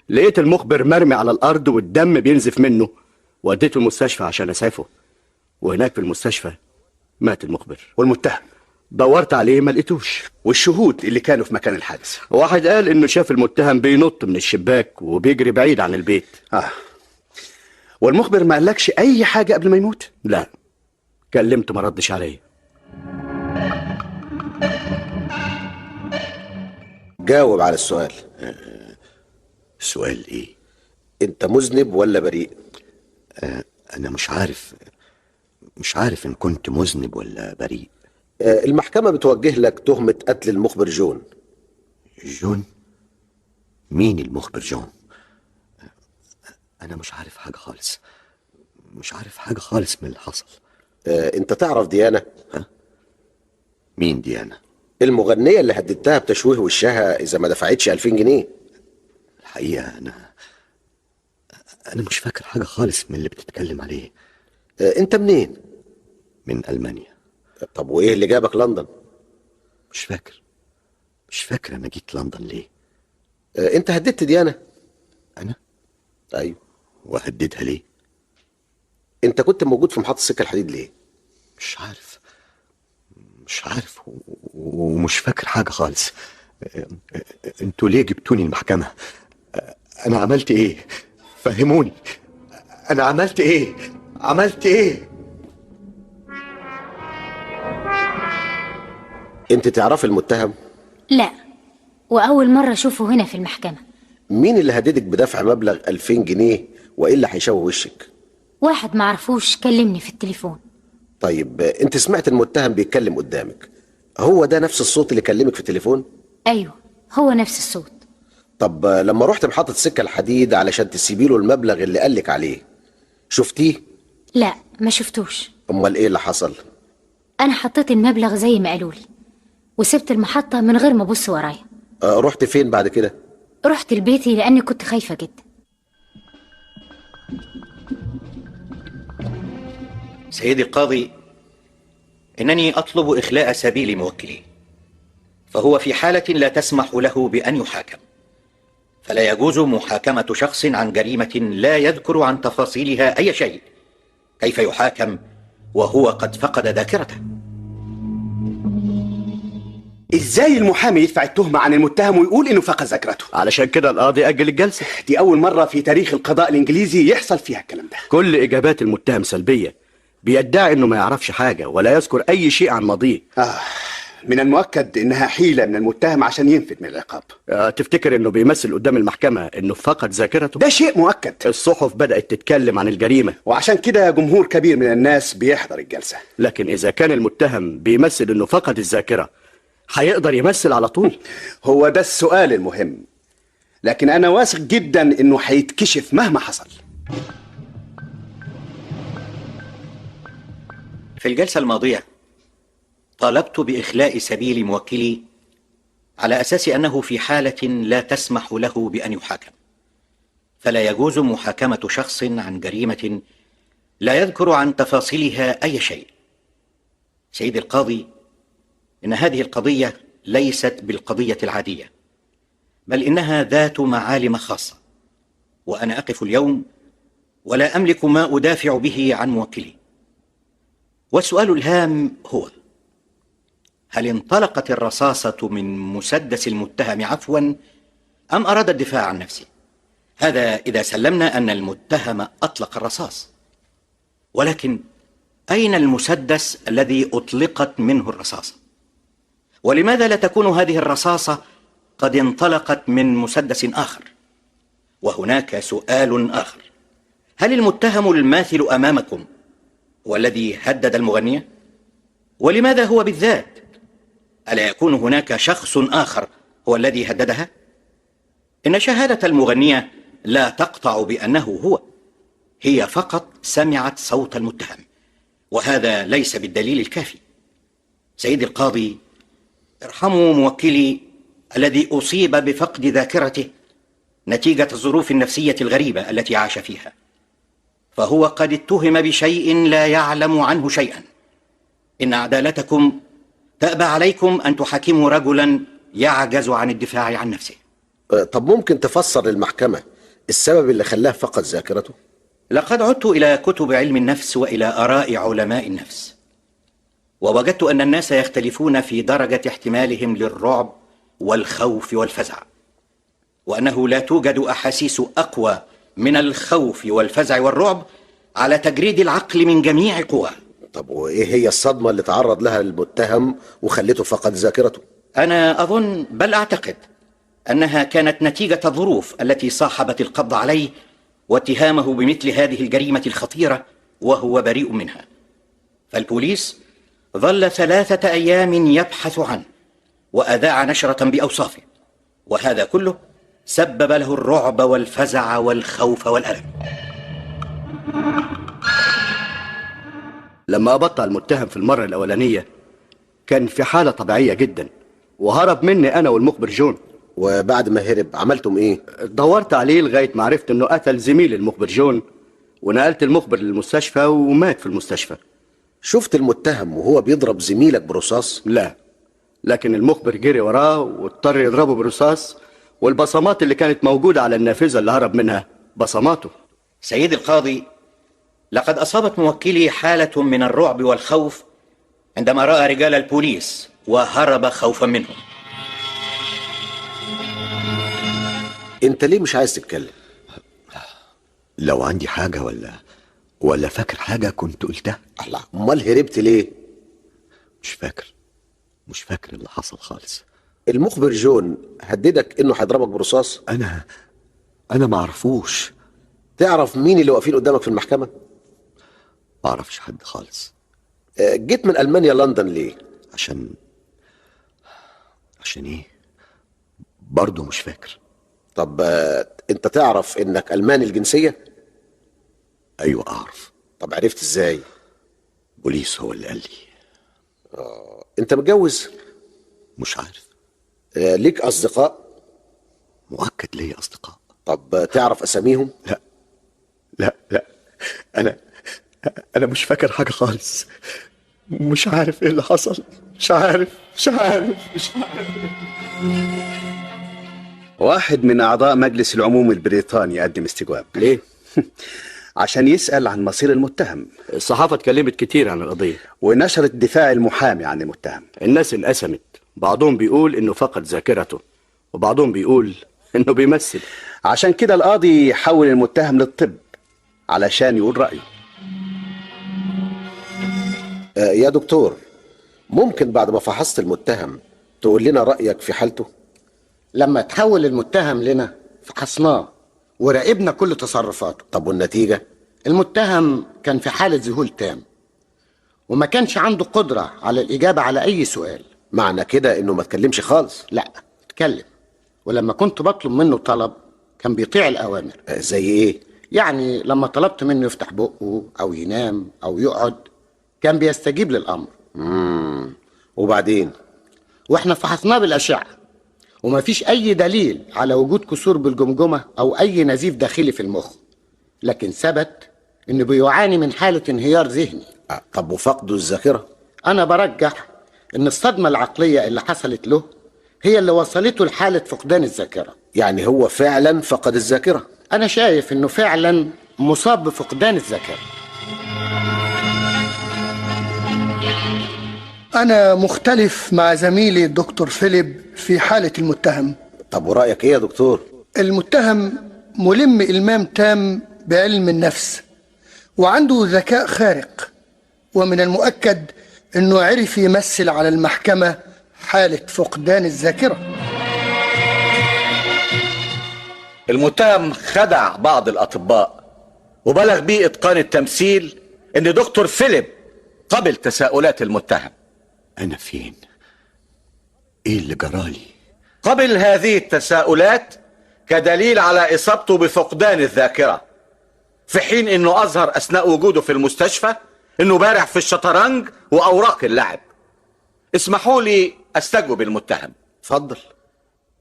لقيت المخبر مرمي على الارض والدم بينزف منه. وديته المستشفى عشان اسعفه، وهناك في المستشفى مات المخبر. والمتهم دورت عليه ما لقيتوش. والشهود اللي كانوا في مكان الحادث؟ واحد قال انه شاف المتهم بينط من الشباك وبيجري بعيد عن البيت. والمخبر ما قالكش اي حاجه قبل ما يموت؟ لا، كلمته ما ردش عليا. جاوب على السؤال. السؤال ايه؟ انت مذنب ولا بريء؟ انا مش عارف ان كنت مذنب ولا بريء. المحكمة بتوجه لك تهمة قتل المخبر جون. جون؟ مين المخبر جون؟ انا مش عارف حاجة خالص. مش عارف حاجة خالص من اللي حصل. انت تعرف ديانا؟ مين ديانا؟ المغنية اللي هددتها بتشويه وشها اذا ما دفعتش 2000 جنيه. الحقيقة انا مش فاكر حاجة خالص من اللي بتتكلم عليه. انت منين؟ من ألمانيا. طب وايه اللي جابك لندن؟ مش فاكر انا جيت لندن ليه. انت هددت ديانا؟ انا؟ ايوه. وهددها ليه؟ انت كنت موجود في محطة السكة الحديد ليه؟ مش عارف ومش فاكر حاجة خالص. انتوا ليه جبتوني المحكمة؟ انا عملت ايه؟ فهموني، انا عملت ايه؟ انت تعرف المتهم؟ لا، واول مرة اشوفه هنا في المحكمة. مين اللي هددك بدفع مبلغ 2000 جنيه والا هيشوه وشك؟ واحد معرفوش كلمني في التليفون. طيب انت سمعت المتهم بيتكلم قدامك، هو ده نفس الصوت اللي كلمك في التليفون؟ ايوه، هو نفس الصوت. طب لما رحت محطة السكة الحديد علشان تسيبي له المبلغ اللي قالك عليه، شفتيه؟ لا، ما شفتوش. امال ايه اللي حصل؟ انا حطيت المبلغ زي ما قالولي وسبت المحطة من غير ما ابص ورايا. رحت فين بعد كده؟ رحت لبيتي لاني كنت خايفة جدا. سيدي القاضي، إنني أطلب إخلاء سبيل موكلي، فهو في حالة لا تسمح له بأن يحاكم، فلا يجوز محاكمة شخص عن جريمة لا يذكر عن تفاصيلها أي شيء. كيف يحاكم وهو قد فقد ذاكرته؟ ازاي المحامي يدفع التهمة عن المتهم ويقول انه فقد ذاكرته؟ علشان كده القاضي اجل الجلسة. دي اول مرة في تاريخ القضاء الانجليزي يحصل فيها الكلام ده. كل اجابات المتهم سلبية، بيدعي انه ما يعرفش حاجة ولا يذكر اي شيء عن ماضيه. من المؤكد انها حيلة من المتهم عشان ينفذ من العقاب. تفتكر انه بيمثل قدام المحكمة انه فقد ذاكرته؟ ده شيء مؤكد. الصحف بدأت تتكلم عن الجريمة وعشان كده جمهور كبير من الناس بيحضر الجلسة. لكن اذا كان المتهم بيمثل انه فقد الذاكرة، هيقدر يمثل على طول؟ هو ده السؤال المهم، لكن انا واثق جدا انه هيتكشف مهما حصل. في الجلسة الماضية طالبت بإخلاء سبيل موكلي على أساس أنه في حالة لا تسمح له بأن يحاكم، فلا يجوز محاكمة شخص عن جريمة لا يذكر عن تفاصيلها أي شيء. سيدي القاضي، إن هذه القضية ليست بالقضية العادية، بل إنها ذات معالم خاصة، وأنا أقف اليوم ولا أملك ما أدافع به عن موكلي. والسؤال الهام هو: هل انطلقت الرصاصة من مسدس المتهم عفوا أم أراد الدفاع عن نفسه؟ هذا إذا سلمنا أن المتهم أطلق الرصاص، ولكن أين المسدس الذي أطلقت منه الرصاصة؟ ولماذا لا تكون هذه الرصاصة قد انطلقت من مسدس آخر؟ وهناك سؤال آخر: هل المتهم الماثل أمامكم هو الذي هدد المغنية؟ ولماذا هو بالذات؟ ألا يكون هناك شخص آخر هو الذي هددها؟ إن شهادة المغنية لا تقطع بأنه هو، هي فقط سمعت صوت المتهم، وهذا ليس بالدليل الكافي. سيدي القاضي، ارحموا موكلي الذي أصيب بفقد ذاكرته نتيجة الظروف النفسية الغريبة التي عاش فيها، فهو قد اتهم بشيء لا يعلم عنه شيئا. إن عدالتكم تأبى عليكم أن تحاكموا رجلا يعجز عن الدفاع عن نفسه. طب ممكن تفسر للمحكمة السبب اللي خلاه فقد ذاكرته؟ لقد عدت إلى كتب علم النفس وإلى آراء علماء النفس، ووجدت أن الناس يختلفون في درجة احتمالهم للرعب والخوف والفزع، وأنه لا توجد أحاسيس أقوى من الخوف والفزع والرعب على تجريد العقل من جميع قواه. طب وإيه هي الصدمة اللي تعرض لها المتهم وخلته فقد ذاكرته؟ أنا أظن بل أعتقد أنها كانت نتيجة الظروف التي صاحبت القبض عليه واتهامه بمثل هذه الجريمة الخطيرة وهو بريء منها. فالبوليس ظل 3 أيام يبحث عنه وأذاع نشرة بأوصافه، وهذا كله سبب له الرعب والفزع والخوف والألم. لما أبطأ المتهم في المرة الأولانية كان في حالة طبيعية جدا، وهرب مني أنا والمخبر جون. وبعد ما هرب عملتم إيه؟ دورت عليه لغاية ما عرفت إنه قتل زميل المخبر جون، ونقلت المخبر للمستشفى ومات في المستشفى. شفت المتهم وهو بيضرب زميلك برصاص؟ لا، لكن المخبر جري وراه واضطر يضربه برصاص، والبصمات اللي كانت موجودة على النافذة اللي هرب منها بصماته. سيدي القاضي، لقد أصابت موكلي حالة من الرعب والخوف عندما رأى رجال البوليس وهرب خوفا منهم. انت ليه مش عايز تتكلم؟ لو عندي حاجة ولا فاكر حاجة كنت قلتها. الله، امال هربت ليه؟ مش فاكر اللي حصل خالص. المخبر جون هددك انه هيضربك برصاص؟ انا ما اعرفوش. تعرف مين اللي واقفين قدامك في المحكمة؟ ما اعرفش حد خالص. جيت من ألمانيا لندن ليه؟ عشان ايه؟ برضه مش فاكر. طب انت تعرف انك ألماني الجنسية؟ ايوه اعرف. طب عرفت ازاي؟ بوليس هو اللي قال لي. انت متجوز؟ مش عارف. ليك أصدقاء؟ مؤكد ليا أصدقاء. طب تعرف أساميهم؟ لا أنا مش فاكر حاجة خالص. مش عارف إيه اللي حصل. مش عارف. واحد من أعضاء مجلس العموم البريطاني قدم استجواب. ليه؟ عشان يسأل عن مصير المتهم. الصحافة اتكلمت كتير عن القضية ونشرت دفاع المحامي عن المتهم. الناس انقسمت، بعضهم بيقول إنه فقد ذاكرته، وبعضهم بيقول إنه بيمثل. عشان كده القاضي حول المتهم للطب علشان يقول رأيه. يا دكتور، ممكن بعد ما فحصت المتهم تقول لنا رأيك في حالته؟ لما تحول المتهم لنا فحصناه وراقبنا كل تصرفاته. طب والنتيجة؟ المتهم كان في حالة ذهول تام، وما كانش عنده قدرة على الإجابة على أي سؤال. معنى كده إنه ما تكلمش خالص؟ لا، اتكلم، ولما كنت بطلب منه طلب كان بيطيع الأوامر. زي إيه؟ يعني لما طلبت منه يفتح بقه أو ينام أو يقعد كان بيستجيب للأمر. وبعدين؟ واحنا فحصناه بالأشعة ومفيش أي دليل على وجود كسور بالجمجمة أو أي نزيف داخلي في المخ، لكن ثبت إنه بيعاني من حالة انهيار ذهني. طب وفقده الذاكرة؟ أنا برجح إن الصدمة العقلية اللي حصلت له هي اللي وصلته لحالة فقدان الذاكرة. يعني هو فعلا فقد الذاكرة؟ أنا شايف إنه فعلا مصاب بفقدان الذاكرة. أنا مختلف مع زميلي الدكتور فيليب في حالة المتهم. طب ورأيك إيه يا دكتور؟ المتهم ملم إلمام تام بعلم النفس وعنده ذكاء خارق، ومن المؤكد أنه عرف يمثل على المحكمة حالة فقدان الذاكرة. المتهم خدع بعض الأطباء وبلغ بيه إتقان التمثيل إن دكتور فيليب قبل تساؤلات المتهم. أنا فين؟ إيه اللي جرالي؟ قبل هذه التساؤلات كدليل على إصابته بفقدان الذاكرة، في حين إنه أظهر أثناء وجوده في المستشفى إنه بارع في الشطرنج وأوراق اللعب. اسمحوا لي أستجوب المتهم. اتفضل.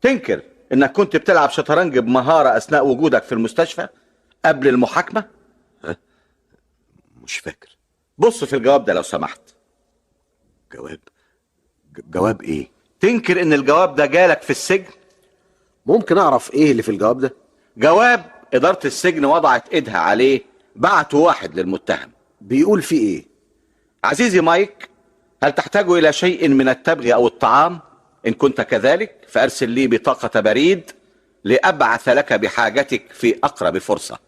تنكر إنك كنت بتلعب شطرنج بمهارة أثناء وجودك في المستشفى قبل المحاكمة؟ مش فاكر. بص في الجواب ده لو سمحت. جواب إيه؟ تنكر إن الجواب ده جالك في السجن؟ ممكن أعرف إيه اللي في الجواب ده؟ جواب إدارة السجن وضعت إيدها عليه، بعته واحد للمتهم. بيقول فيه إيه؟ عزيزي مايك، هل تحتاج إلى شيء من التبغ أو الطعام؟ إن كنت كذلك فأرسل لي بطاقة بريد لأبعث لك بحاجتك في أقرب فرصة.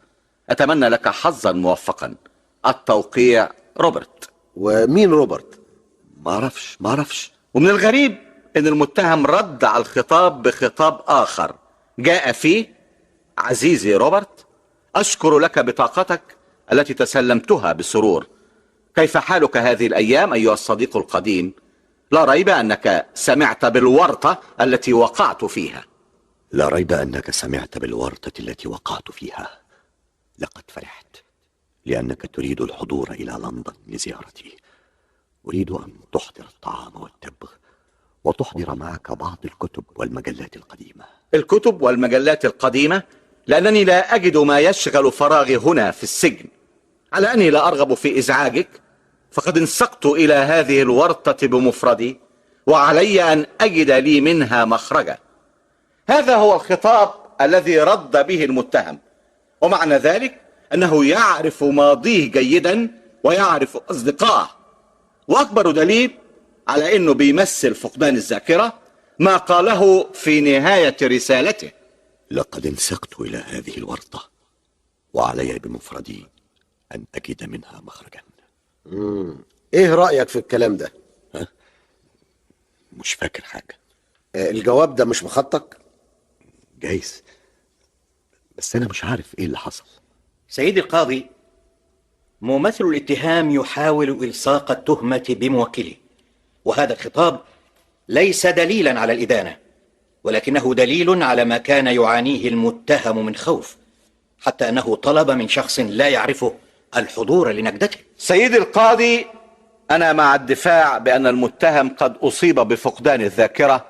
أتمنى لك حظا موفقا. التوقيع روبرت. ومين روبرت؟ معرفش. ومن الغريب إن المتهم رد على الخطاب بخطاب آخر جاء فيه: عزيزي روبرت، أشكر لك بطاقتك التي تسلمتها بسرور. كيف حالك هذه الأيام أيها الصديق القديم؟ لا ريب أنك سمعت بالورطة التي وقعت فيها. لا ريب أنك سمعت بالورطة التي وقعت فيها. لقد فرحت لأنك تريد الحضور إلى لندن لزيارتي. أريد أن تحضر الطعام والتبغ وتحضر معك بعض الكتب والمجلات القديمة. الكتب والمجلات القديمة؟ لأنني لا أجد ما يشغل فراغي هنا في السجن. على أني لا أرغب في إزعاجك، فقد انسقت إلى هذه الورطة بمفردي، وعلي أن أجد لي منها مخرجا. هذا هو الخطاب الذي رد به المتهم، ومعنى ذلك أنه يعرف ماضيه جيدا ويعرف أصدقائه. وأكبر دليل على أنه بيمثل فقدان الذاكرة ما قاله في نهاية رسالته: لقد انسقت إلى هذه الورطة وعلي بمفردي أن أجد منها مخرجا. إيه رأيك في الكلام ده؟ مش فاكر حاجة. الجواب ده مش مخطك؟ جايز، بس أنا مش عارف إيه اللي حصل. سيدي القاضي، ممثل الاتهام يحاول إلصاق التهمة بموكله، وهذا الخطاب ليس دليلا على الإدانة، ولكنه دليل على ما كان يعانيه المتهم من خوف، حتى أنه طلب من شخص لا يعرفه الحضور لنجدته. سيدي القاضي، أنا مع الدفاع بأن المتهم قد أصيب بفقدان الذاكرة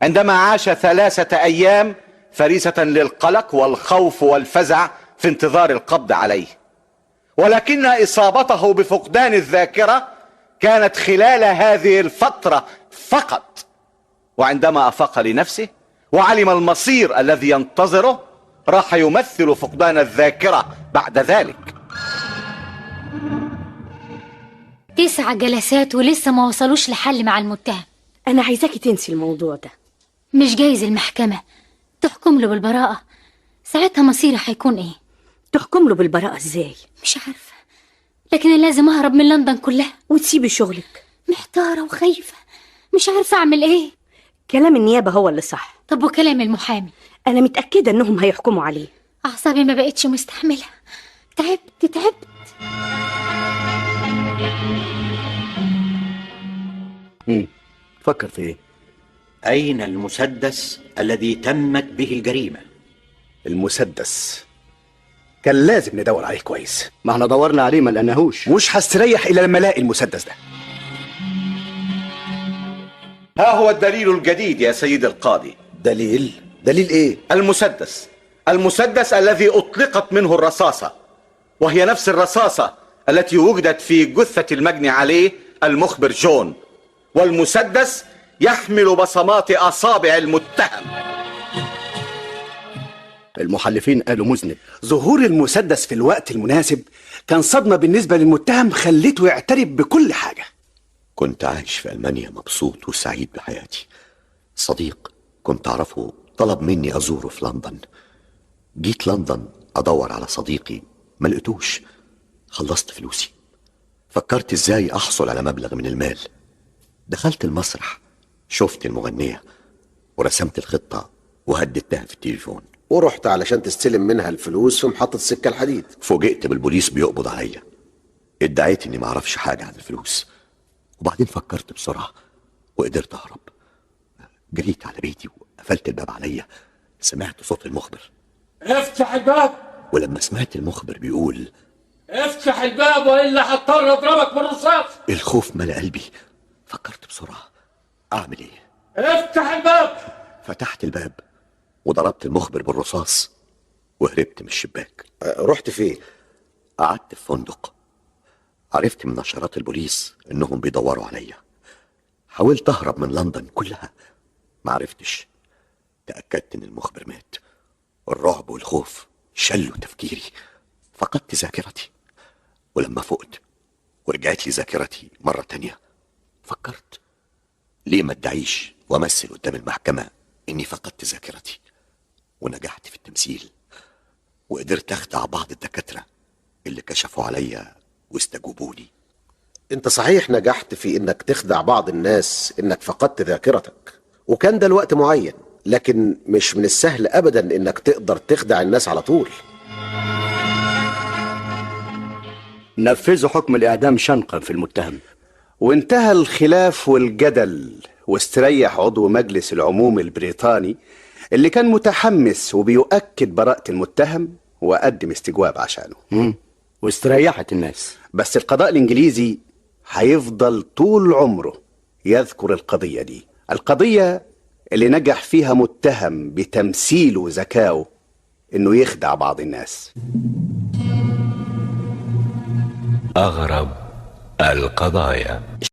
عندما عاش 3 أيام فريسة للقلق والخوف والفزع في انتظار القبض عليه، ولكن إصابته بفقدان الذاكرة كانت خلال هذه الفترة فقط، وعندما أفاق لنفسه وعلم المصير الذي ينتظره راح يمثل فقدان الذاكرة بعد ذلك. 9 جلسات ولسه ما وصلوش لحل مع المتهم. أنا عايزاكي تنسي الموضوع ده. مش جايز المحكمة تحكم له بالبراءة؟ ساعتها مصيره هيكون ايه؟ تحكم له بالبراءة ازاي؟ مش عارفة، لكن أنا لازم أهرب من لندن كلها وتسيبي شغلك. محتارة وخايفة، مش عارفة أعمل ايه. كلام النيابة هو اللي صح. طب وكلام المحامي؟ أنا متأكدة إنهم هيحكموا عليه. أعصابي ما بقتش مستحملة، تعبت. فكر في ايه؟ أين المسدس الذي تمت به الجريمة؟ المسدس كان لازم ندور عليه كويس. ما احنا دورنا عليه ما لقيناهوش. مش هستريح الا لما الاقي المسدس ده. ها هو الدليل الجديد يا سيد القاضي. دليل ايه؟ المسدس الذي اطلقت منه الرصاصة، وهي نفس الرصاصة التي وجدت في جثة المجني عليه المخبر جون، والمسدس يحمل بصمات أصابع المتهم. المحلفين قالوا مذنب. ظهور المسدس في الوقت المناسب كان صدمة بالنسبة للمتهم خليته يعترف بكل حاجة. كنت عايش في ألمانيا مبسوط وسعيد بحياتي. صديق كنت أعرفه طلب مني أزوره في لندن. جيت لندن أدور على صديقي ما لقيتوش. خلصت فلوسي، فكرت إزاي أحصل على مبلغ من المال. دخلت المسرح، شفت المغنية ورسمت الخطة وهددتها في التليفون، ورحت علشان تستلم منها الفلوس في محطة السكة الحديد. فوجئت بالبوليس بيقبض عليا. ادعيت إني معرفش حاجة عن الفلوس، وبعدين فكرت بسرعة وقدرت أهرب. جريت على بيتي وقفلت الباب عليا. سمعت صوت المخبر: افتح الباب. ولما سمعت المخبر بيقول: افتح الباب والا هضطر اضربك بالرصاص، الخوف ملأ قلبي. فكرت بسرعة أعمل إيه؟ افتح الباب. فتحت الباب وضربت المخبر بالرصاص وهربت من الشباك. رحت فين؟ قعدت في فندق. عرفت من نشرات البوليس إنهم بيدوروا عليا. حاولت أهرب من لندن كلها، معرفتش. تأكدت إن المخبر مات. الرعب والخوف شلوا تفكيري، فقدت ذاكرتي. ولما فقت ورجعت لي ذاكرتي مرة تانية، فكرت ليه ما ادعيش وامثل قدام المحكمة اني فقدت ذاكرتي. ونجحت في التمثيل، وقدرت اخدع بعض الدكاترة اللي كشفوا عليا واستجوبوني. انت صحيح نجحت في انك تخدع بعض الناس انك فقدت ذاكرتك، وكان ده الوقت معين، لكن مش من السهل ابدا انك تقدر تخدع الناس على طول. نفذوا حكم الإعدام شنقا في المتهم، وانتهى الخلاف والجدل، واستريح عضو مجلس العموم البريطاني اللي كان متحمس وبيؤكد براءة المتهم وقدم استجواب عشانه. واستريحت الناس. بس القضاء الإنجليزي هيفضل طول عمره يذكر القضية دي، القضية اللي نجح فيها متهم بتمثيله وذكائه إنه يخدع بعض الناس. أغرب القضايا.